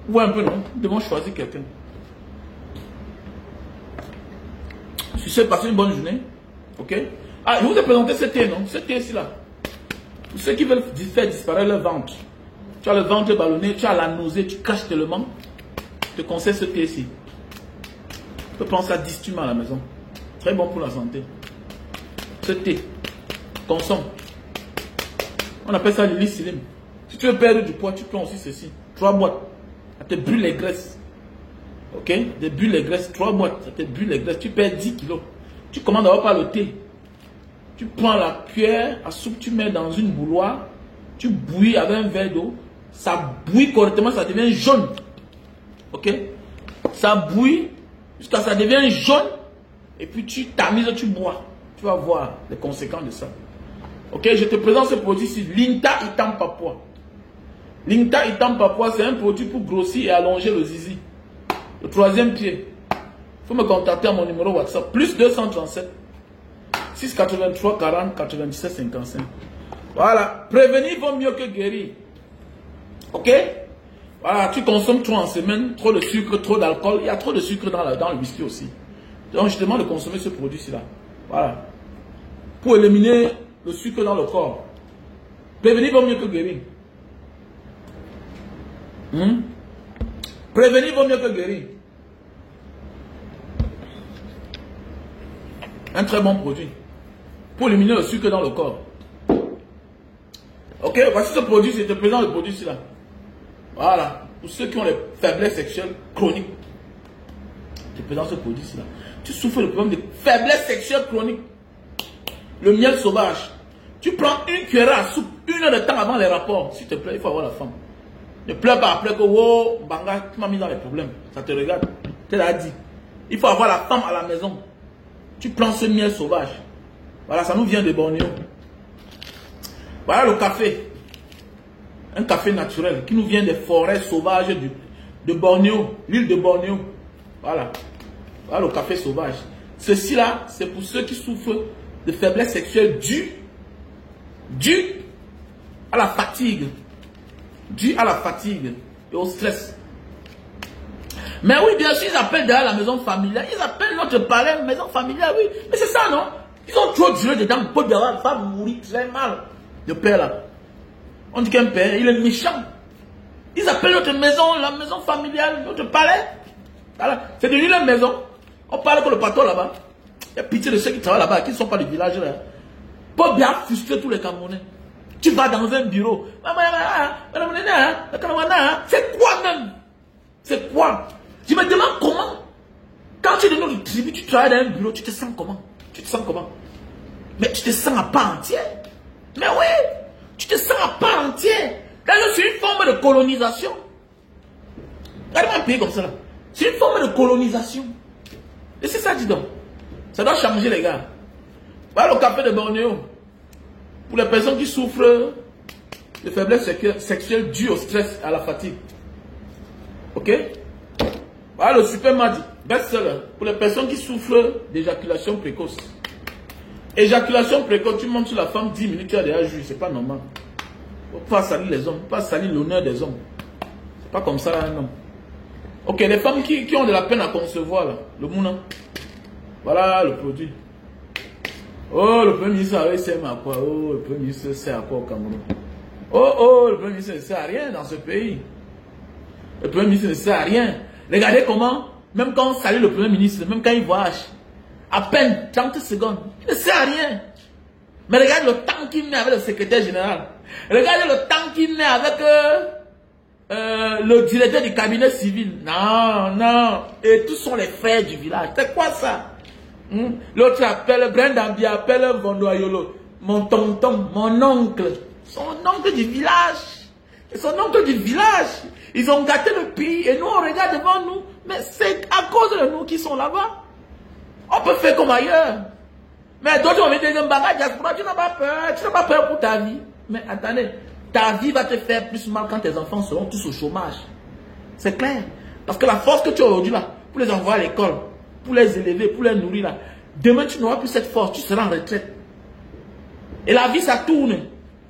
Vous voyez un peu, non? Nous devons choisir quelqu'un. Si c'est passé une bonne journée. Ok? Ah, je vous ai présenté ce thé, non? Ce thé ici là. Pour ceux qui veulent faire disparaître leur ventre. Tu as le ventre ballonné, tu as la nausée, tu craches tellement. Je te conseille ce thé ici. Tu peux prendre ça 10 tumes à la maison. Très bon pour la santé. Ce thé. Consomme. On appelle ça l'hélicilime. Si tu veux perdre du poids, tu prends aussi ceci. 3 boîtes. Ça te brûle les graisses. Ok? Te brûle les graisses. 3 boîtes. Ça te brûle les graisses. Tu perds 10 kilos. Tu commandes d'abord par le thé. Tu prends la cuillère à soupe, tu mets dans une bouilloire. Tu bouillis avec un verre d'eau. Ça bouillit correctement, ça devient jaune. Ok? Ça bouillit jusqu'à ce que ça devient jaune. Et puis tu tamises, tu bois. Tu vas voir les conséquences de ça. Ok? Je te présente ce produit ici. Linta Itam Papua. Linta Itam Papua, c'est un produit pour grossir et allonger le zizi. Le 3e pied. Il faut me contacter à mon numéro WhatsApp. Plus 237 683 40 97 55. Voilà. Prévenir vaut mieux que guérir. Ok? Voilà. Tu consommes trop en semaine, trop de sucre, trop d'alcool. Il y a trop de sucre dans le whisky aussi. Donc je te demande de consommer ce produit-ci là. Voilà. Pour éliminer le sucre dans le corps. Prévenir vaut mieux que guérir. Prévenir vaut mieux que guérir. Un très bon produit. Pour éliminer le sucre dans le corps. Ok, voici ce produit, je te présente le produit ici là. Voilà. Pour ceux qui ont les faiblesses sexuelles chroniques. Je te présente ce produit ici là. Tu souffres de problème de faiblesse sexuelle chronique. Le miel sauvage. Tu prends une cuillère à soupe, 1 heure de temps avant les rapports. S'il te plaît, il faut avoir la femme. Ne pleure pas après que, wow, Banga, tu m'as mis dans les problèmes. Ça te regarde. Tu l'as dit. Il faut avoir la femme à la maison. Tu prends ce miel sauvage. Voilà, ça nous vient de Bornéo. Voilà le café. Un café naturel qui nous vient des forêts sauvages de Bornéo. L'île de Bornéo. Voilà. Voilà le café sauvage. Ceci là, c'est pour ceux qui souffrent de faiblesse sexuelle due à la fatigue. Due à la fatigue et au stress. Mais oui, bien sûr, ils appellent derrière la maison familiale. Ils appellent notre palais maison familiale, oui. Mais c'est ça, non? Ils ont trop duré dedans. Peut d'avoir une femme mourir très mal. Le père là. On dit qu'un père, il est méchant. Ils appellent notre maison, la maison familiale, notre palais. Voilà. C'est devenu leur maison. On parle que le patron là-bas. Il y a pitié de ceux qui travaillent là-bas, qui ne sont pas du village là. Pour bien frustrer tous les Camerounais. Tu vas dans un bureau. C'est quoi même? C'est quoi? Je me demande comment. Quand tu es dans notre tribu, tu travailles dans un bureau, tu te sens comment? Tu te sens comment? Mais tu te sens à part entière. Mais oui, tu te sens à part entière. D'ailleurs, c'est une forme de colonisation. Regardez-moi un pays comme ça là. C'est une forme de colonisation. Et c'est ça, dis donc. Ça doit changer, les gars. Voilà le café de Bornéo. Pour les personnes qui souffrent de faiblesse sexuelle due au stress, à la fatigue. Ok? Voilà le super madi. Best-seller. Pour les personnes qui souffrent d'éjaculation précoce. Éjaculation précoce, tu montes sur la femme 10 minutes, tu as déjà joué. C'est pas normal. Il ne faut pas salir les hommes. Il ne faut pas salir l'honneur des hommes. C'est pas comme ça, là, un homme. Ok, les femmes qui ont de la peine à concevoir, là, le mouna. Voilà le produit. Oh, le Premier ministre sert à quoi? Oh, le Premier ministre sert à quoi au Cameroun? Oh, le Premier ministre ne sert à rien dans ce pays. Le Premier ministre ne sert à rien. Regardez comment, même quand on salue le Premier ministre, même quand il voyage, à peine 30 secondes, il ne sert à rien. Mais regardez le temps qu'il met avec le secrétaire général. Regardez le temps qu'il met avec le directeur du cabinet civil. Non, non. Et tous sont les frères du village. C'est quoi ça? L'autre appelle, Brendambi appelle Vondoayolo. Mon tonton, mon oncle. Son oncle du village. Et son oncle du village. Ils ont gâté le pays. Et nous, on regarde devant nous. Mais c'est à cause de nous qui sont là-bas. On peut faire comme ailleurs. Mais d'autres ont dit que tu n'as pas peur. Tu n'as pas peur pour ta vie. Mais attendez. Ta vie va te faire plus mal quand tes enfants seront tous au chômage. C'est clair. Parce que la force que tu as aujourd'hui là, pour les envoyer à l'école, pour les élever, pour les nourrir là, demain tu n'auras plus cette force, tu seras en retraite. Et la vie ça tourne.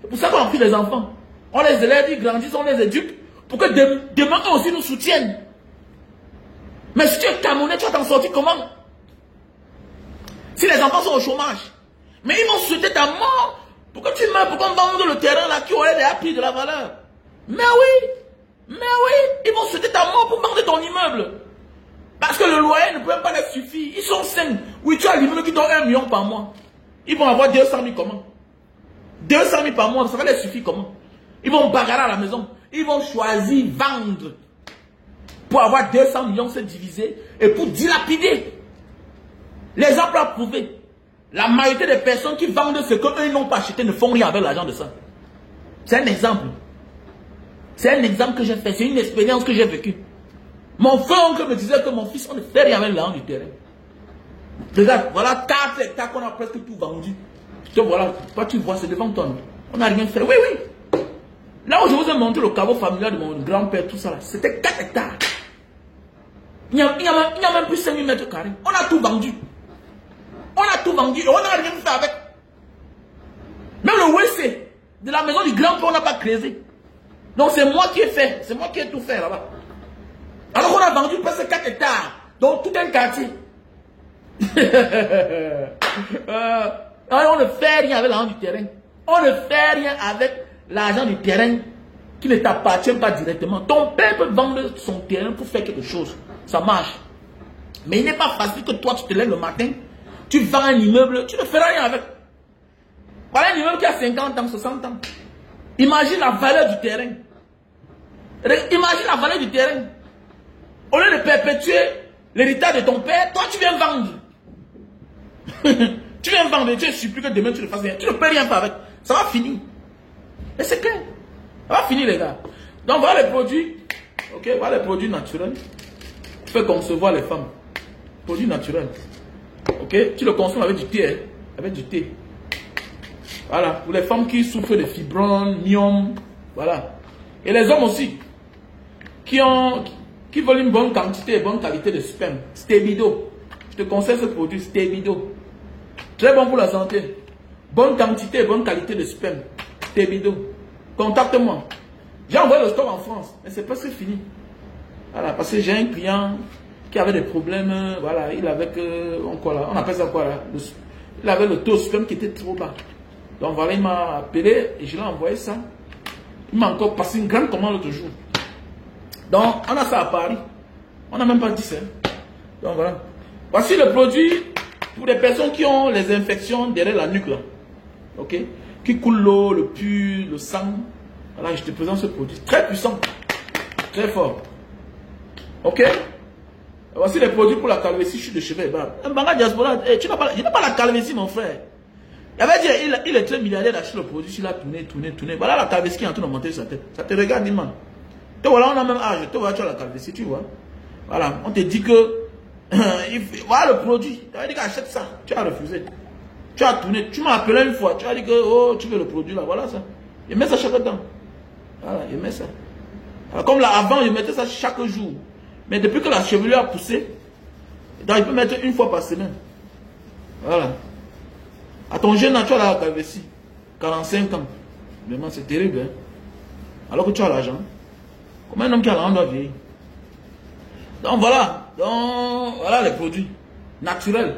C'est pour ça qu'on a pris les enfants. On les élève, ils grandissent, on les éduque, pour que demain eux aussi nous soutiennent. Mais si tu es Camerounais, tu vas t'en sortir comment? Si les enfants sont au chômage, mais ils vont souhaiter ta mort. Pourquoi tu meurs? Pourquoi on vend le terrain là qui aurait déjà pris de la valeur? Mais oui, ils vont souhaiter ta mort pour vendre ton immeuble. Parce que le loyer ne peut même pas leur suffire. Ils sont 5. Oui, tu as l'immeuble qui donne 1 million par mois. Ils vont avoir 200 000 comment? 200 000 par mois, ça va leur suffire comment? Ils vont bagarrer à la maison. Ils vont choisir vendre. Pour avoir 200 millions, se diviser et pour dilapider. Les emplois prouvés. La majorité des personnes qui vendent ce qu'eux n'ont pas acheté ne font rien avec l'argent de ça. C'est un exemple. C'est un exemple que j'ai fait. C'est une expérience que j'ai vécue. Mon frère oncle me disait que mon fils, on ne fait rien avec l'argent du terrain. Regarde, voilà 4 hectares qu'on a presque tout vendu. Donc voilà, toi tu vois, c'est devant toi. On n'a rien fait. Oui, oui. Là où je vous ai montré le caveau familial de mon grand-père, tout ça là, c'était 4 hectares. Il n'y a même plus 5 000 mètres carrés. On a tout vendu. On a tout vendu et on n'a rien fait avec. Même le WC de la maison du grand-père, on n'a pas creusé. Donc c'est moi qui ai fait. C'est moi qui ai tout fait là-bas. Alors qu'on a vendu presque 4 hectares. Donc tout un quartier. On ne fait rien avec l'argent du terrain. On ne fait rien avec l'argent du terrain qui ne t'appartient pas directement. Ton père peut vendre son terrain pour faire quelque chose. Ça marche. Mais il n'est pas facile que toi tu te lèves le matin. Tu vends un immeuble, tu ne feras rien avec. Voilà un immeuble qui a 50 ans, 60 ans. Imagine la valeur du terrain. Imagine la valeur du terrain. Au lieu de perpétuer l'héritage de ton père, toi tu viens vendre. Tu viens vendre et tu es surpris que demain tu ne fasses rien. Tu ne peux rien faire avec. Ça va finir. Et c'est clair. Ça va finir les gars. Donc voilà les produits. Ok, voilà les produits naturels. Tu fais concevoir les femmes. Produits naturels. Ok, tu le consommes avec du thé, hein? Avec du thé. Voilà, pour les femmes qui souffrent de fibromes, myome, voilà. Et les hommes aussi, qui veulent une bonne quantité et bonne qualité de sperme. Stébido. Je te conseille ce produit, Stébido. Très bon pour la santé. Bonne quantité et bonne qualité de sperme. Stébido. Contacte-moi. J'ai envoyé le stock en France, mais c'est presque fini. Voilà, parce que j'ai un client qui avait des problèmes, voilà, il avait que, on appelle ça quoi là, il avait le taux de sperme qui était trop bas. Donc voilà, il m'a appelé et je lui ai envoyé ça. Il m'a encore passé une grande commande l'autre jour. Donc, on a ça à Paris. On n'a même pas dit ça. Donc, voilà. Voici le produit pour les personnes qui ont les infections derrière la nuque, là. Ok? Qui coulent l'eau, le pus, le sang. Voilà, je te présente ce produit. Très puissant. Très fort. Ok? Voici les produits pour la calvitie, chute de cheveux et barbe. Un Mbanga Diaspora, tu n'as pas la calvitie, mon frère. Il avait dit, il est très milliardaire d'acheter le produit, il a tourné. Voilà la calvitie qui est en train de monter sur sa tête. Ça te regarde, Iman. Te voilà, on a même âge. Te voilà, tu as la calvitie, tu vois. Voilà, on te dit que, voilà le produit. Tu as dit qu'achète ça. Tu as refusé. Tu as tourné. Tu m'as appelé une fois. Tu as dit que, oh, tu veux le produit là. Voilà ça. Il met ça chaque temps. Voilà, il met ça. Alors, comme là, avant, il mettait ça chaque jour. Mais depuis que la chevelure a poussé, donc il peut mettre une fois par semaine. Voilà. À ton jeune âge, tu as la calvitie. 45 ans. Vraiment, c'est terrible. Hein? Alors que tu as l'argent. Comment un homme qui a l'argent doit vieillir? Donc voilà. Donc voilà les produits naturels.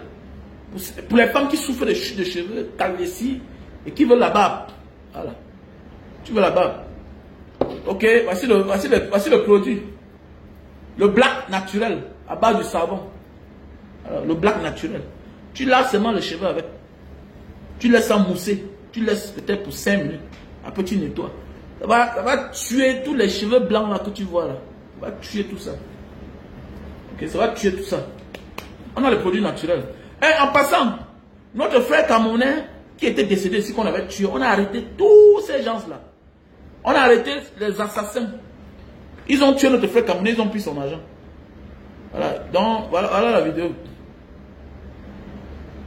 Pour les femmes qui souffrent de chute de cheveux, calvitie et qui veulent la barbe. Voilà. Tu veux la barbe. Ok, voici le produit. Le black naturel, à base du savon. Alors, le black naturel. Tu laves seulement les cheveux avec. Tu laisses ça mousser. Tu laisses peut-être pour 5 minutes. Après, tu nettoies. Ça va tuer tous les cheveux blancs là que tu vois là. Ça va tuer tout ça. Ok, ça va tuer tout ça. On a les produits naturels. Et en passant, notre frère camerounais qui était décédé ici, qu'on avait tué, on a arrêté tous ces gens-là. On a arrêté les assassins. Ils ont tué notre frère camerounais, ils ont pris son argent. Voilà, donc voilà la vidéo.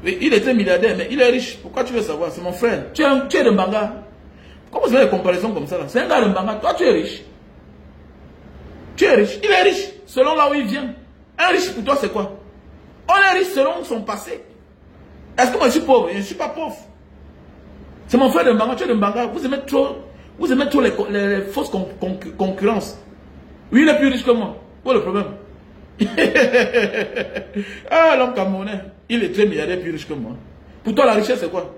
Oui, il était milliardaire, mais il est riche. Pourquoi tu veux savoir? C'est mon frère. Tu es de Mbanga. Pourquoi vous avez des comparaisons comme ça là? C'est un gars de Mbanga. Toi, tu es riche. Tu es riche. Il est riche selon là où il vient. Un riche pour toi, c'est quoi? On est riche selon son passé. Est-ce que moi je suis pauvre? Je ne suis pas pauvre. C'est mon frère de Mbanga. Tu es de Mbanga. Vous aimez trop les fausses concurrences. Oui, il est plus riche que moi. Quoi le problème? Ah, l'homme camerounais, il est très milliardaire plus riche que moi. Pour toi, la richesse, c'est quoi?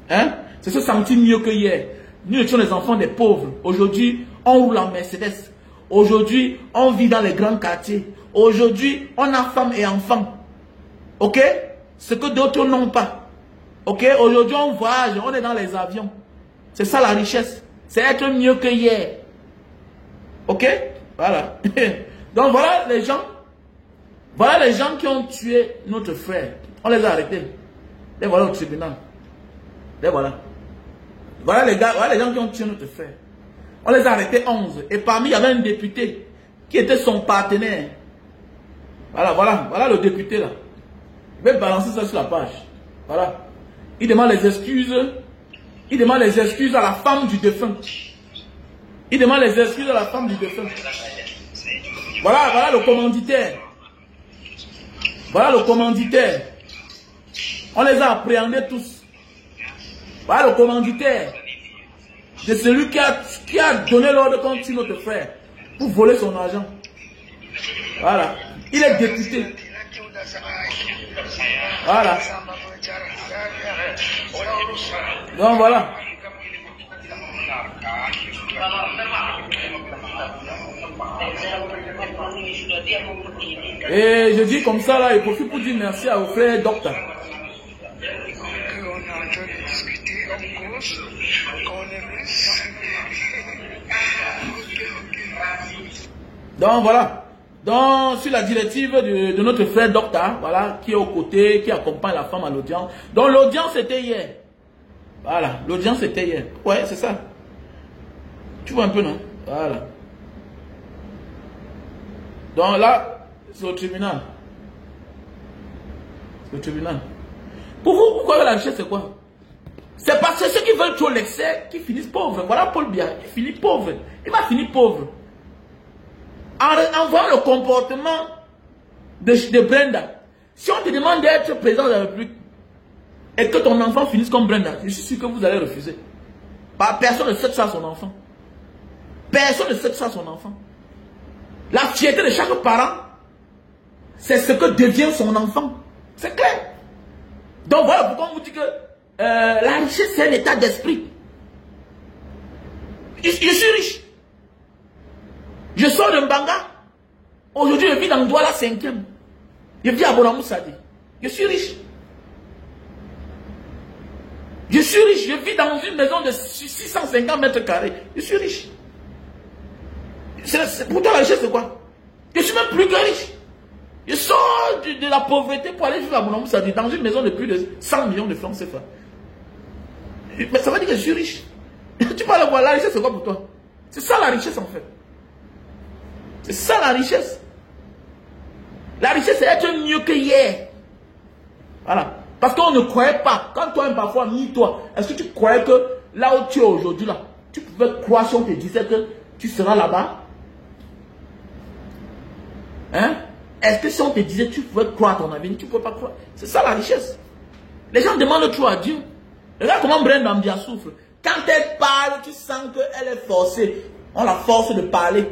Hein? C'est se sentir mieux que hier. Nous étions les enfants des pauvres. Aujourd'hui, on roule en Mercedes. Aujourd'hui, on vit dans les grands quartiers. Aujourd'hui, on a femme et enfants. Ok? Ce que d'autres n'ont pas. Ok? Aujourd'hui, on voyage, on est dans les avions. C'est ça la richesse. C'est être mieux que hier. Ok? Voilà. Donc voilà les gens. Voilà les gens qui ont tué notre frère. On les a arrêtés. Les voilà au tribunal. Les voilà. Voilà les gars, voilà les gens qui ont tué notre frère. On les a arrêtés 11. Et parmi, il y avait un député qui était son partenaire. Voilà le député là. Je vais balancer ça sur la page. Voilà. Il demande les excuses. Il demande les excuses à la femme du défunt. Il demande les excuses à la femme du défunt. Voilà le commanditaire. Voilà le commanditaire. On les a appréhendés tous. Voilà le commanditaire de celui qui a donné l'ordre contre notre frère pour voler son argent. Voilà. Il est député. Voilà. Donc voilà. Et je dis comme ça là, il profite pour dire merci à vos frères docteurs. Donc voilà. Donc sur la directive de notre frère docteur, voilà, qui est aux côtés, qui accompagne la femme à l'audience. Donc l'audience était hier. Voilà, l'audience était hier. Ouais, c'est ça. Tu vois un peu, non? Voilà. Donc là, c'est au tribunal. C'est au tribunal. Pour vous, pourquoi la richesse, c'est quoi? C'est parce que ceux qui veulent trop l'excès, qui finissent pauvres. Voilà Paul Biya, il finit pauvre. Il va finir pauvre. En voyant le comportement de Brenda, si on te demande d'être président de la République et que ton enfant finisse comme Brenda, je suis sûr que vous allez refuser. Personne ne souhaite ça à son enfant. Personne ne souhaite ça à son enfant. La fierté de chaque parent, c'est ce que devient son enfant. C'est clair. Donc voilà pourquoi on vous dit que la richesse, c'est un état d'esprit. Je suis riche. Je sors de Mbanga. Aujourd'hui, je vis dans Douala 5e. Je vis à Bonamou Sadi. Je suis riche. Je suis riche. Je vis dans une maison de 650 mètres carrés. Je suis riche. Pour toi, la richesse, c'est quoi? Je suis même plus que riche. Je sors de la pauvreté pour aller vivre à Bonamou Sadi dans une maison de plus de 100 millions de francs CFA. Mais ça veut dire que je suis riche. Tu parles de quoi? La richesse, c'est quoi pour toi? C'est ça la richesse en fait. C'est ça la richesse. La richesse, c'est être mieux que hier. Voilà. Parce qu'on ne croyait pas. Quand toi-même parfois, ni toi, est-ce que tu croyais que là où tu es aujourd'hui, là, tu pouvais croire si on te disait que tu seras là-bas? Hein? Est-ce que si on te disait que tu pouvais croire ton avenir, tu ne pouvais pas croire? C'est ça la richesse. Les gens demandent trop à Dieu. Regarde comment Brenda Mbia souffre. Quand elle parle, tu sens qu'elle est forcée. On la force de parler.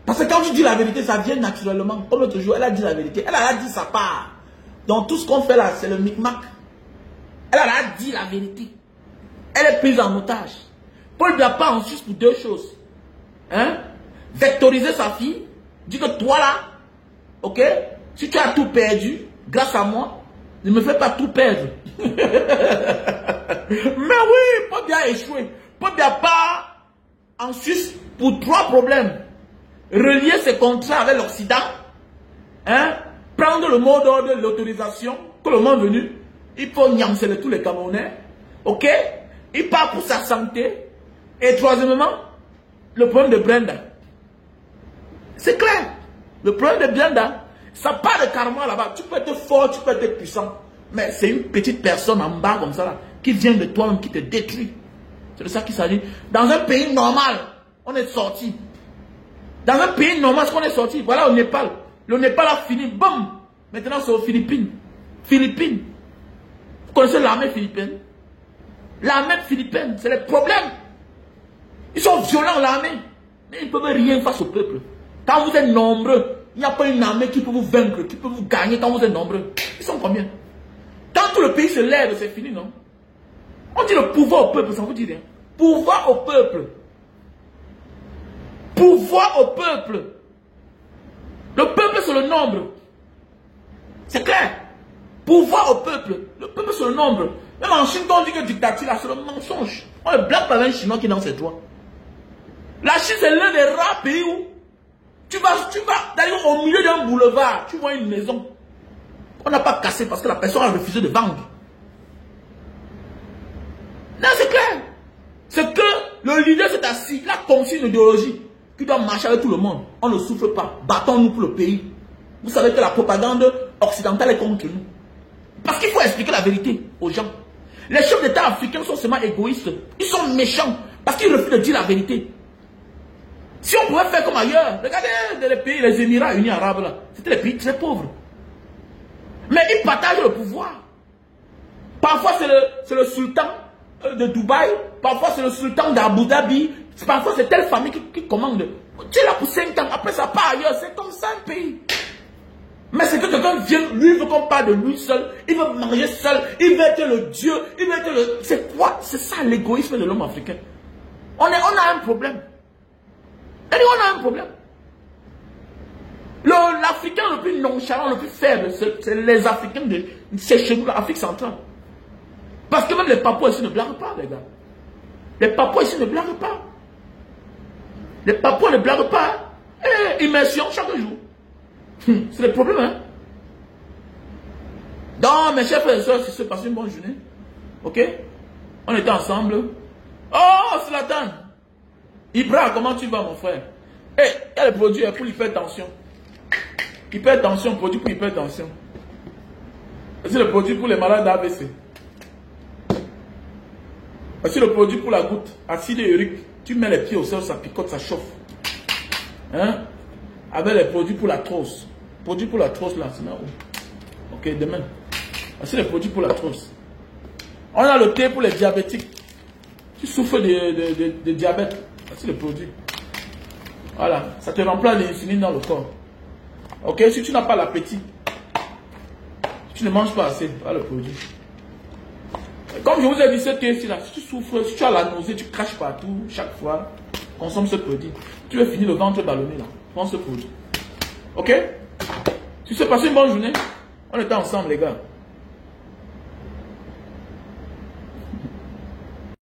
Parce que quand tu dis la vérité, ça vient naturellement. Comme l'autre jour, elle a dit la vérité. Elle a dit sa part. Donc tout ce qu'on fait là, c'est le micmac. Elle a dit la vérité. Elle est prise en otage. Paul ne pas en Suisse pour deux choses. Hein? Vectoriser sa fille. Dit que toi là, ok, si tu as tout perdu, grâce à moi, ne me fais pas tout perdre. Mais oui, Paul a échoué. Paul n'a pas en Suisse pour 3 problèmes. Relier ses contrats avec l'Occident, hein, prendre le mot d'ordre de l'autorisation, que le moment venu, il faut niancer tous les Camerounais, ok? Il part pour sa santé. Et troisièmement, le problème de Brenda. C'est clair. Le problème de Brenda, ça part de karma là-bas. Tu peux être fort, tu peux être puissant. Mais c'est une petite personne en bas comme ça, là, qui vient de toi-même, qui te détruit. C'est de ça qu'il s'agit. Dans un pays normal, on est sorti. Dans un pays normal, ce qu'on est sorti, voilà au Népal. Le Népal a fini, boum. Maintenant c'est aux Philippines. Philippines. Vous connaissez l'armée philippine? L'armée philippine, c'est le problème. Ils sont violents, l'armée. Mais ils ne peuvent rien face au peuple. Quand vous êtes nombreux, il n'y a pas une armée qui peut vous vaincre, qui peut vous gagner quand vous êtes nombreux. Ils sont combien? Quand tout le pays se lève, c'est fini, non? On dit le pouvoir au peuple, ça vous dit rien. Pouvoir au peuple. Pouvoir au peuple. Le peuple, c'est le nombre. C'est clair. Pouvoir au peuple. Le peuple, c'est le nombre. Même en Chine, quand on dit que dictature, c'est le mensonge. On ne blague pas avec un Chinois qui est dans ses droits. La Chine, c'est l'un des rares pays où tu vas d'ailleurs au milieu d'un boulevard, tu vois une maison. On n'a pas cassé parce que la personne a refusé de vendre. Là, c'est clair. C'est que le leader s'est assis, il a conçu une idéologie qui doit marcher avec tout le monde. On ne souffre pas. Battons-nous pour le pays. Vous savez que la propagande occidentale est contre nous. Parce qu'il faut expliquer la vérité aux gens. Les chefs d'État africains sont seulement égoïstes. Ils sont méchants parce qu'ils refusent de dire la vérité. Si on pouvait faire comme ailleurs, regardez les pays, les Émirats Unis Arabes, là, c'était des pays très pauvres. Mais ils partagent le pouvoir. Parfois c'est le sultan de Dubaï, parfois c'est le sultan d'Abu Dhabi, parfois c'est telle famille qui commande. Tu es là pour 5 ans, après ça part ailleurs, c'est comme ça un pays. Mais c'est que quelqu'un vient, lui veut qu'on parle de lui seul, il veut manger seul, il veut être le Dieu, il veut être le... C'est quoi? C'est ça l'égoïsme de l'homme africain. On a un problème. On a un problème. L'Africain le plus nonchalant, le plus faible, c'est les Africains de... C'est chez nous, l'Afrique centrale. Parce que même les Papouas ici ne blaguent pas, les gars. Les Papouas ici ne blaguent pas. Les Papouas ne blaguent pas. Immersion chaque jour. C'est le problème, hein. Donc, mes chers frères et sœurs, si c'est passé une bonne journée, ok? On était ensemble. Oh, Zlatan! Ibra, comment tu vas, mon frère? Il y a le produit pour l'hypertension. Hypertension, produit pour hypertension. C'est le produit pour les malades d'AVC. C'est le produit pour la goutte, acide urique. Tu mets les pieds au sol, ça picote, ça chauffe. Hein? Avec les produits pour l'arthrose. Produit pour l'arthrose là, c'est là où? Ok, demain. C'est les produits pour l'arthrose. On a le thé pour les diabétiques. Tu souffres de diabète. C'est le produit. Voilà, ça te remplace l'insuline dans le corps. Ok, si tu n'as pas l'appétit, si tu ne manges pas assez, voilà le produit. Comme je vous ai dit, ce thé-ci là, si tu souffres, si tu as la nausée, tu craches partout, chaque fois, consomme ce produit. Tu veux finir le ventre ballonné là. Prends ce produit. Ok? Tu sais passer une bonne journée. On était ensemble les gars.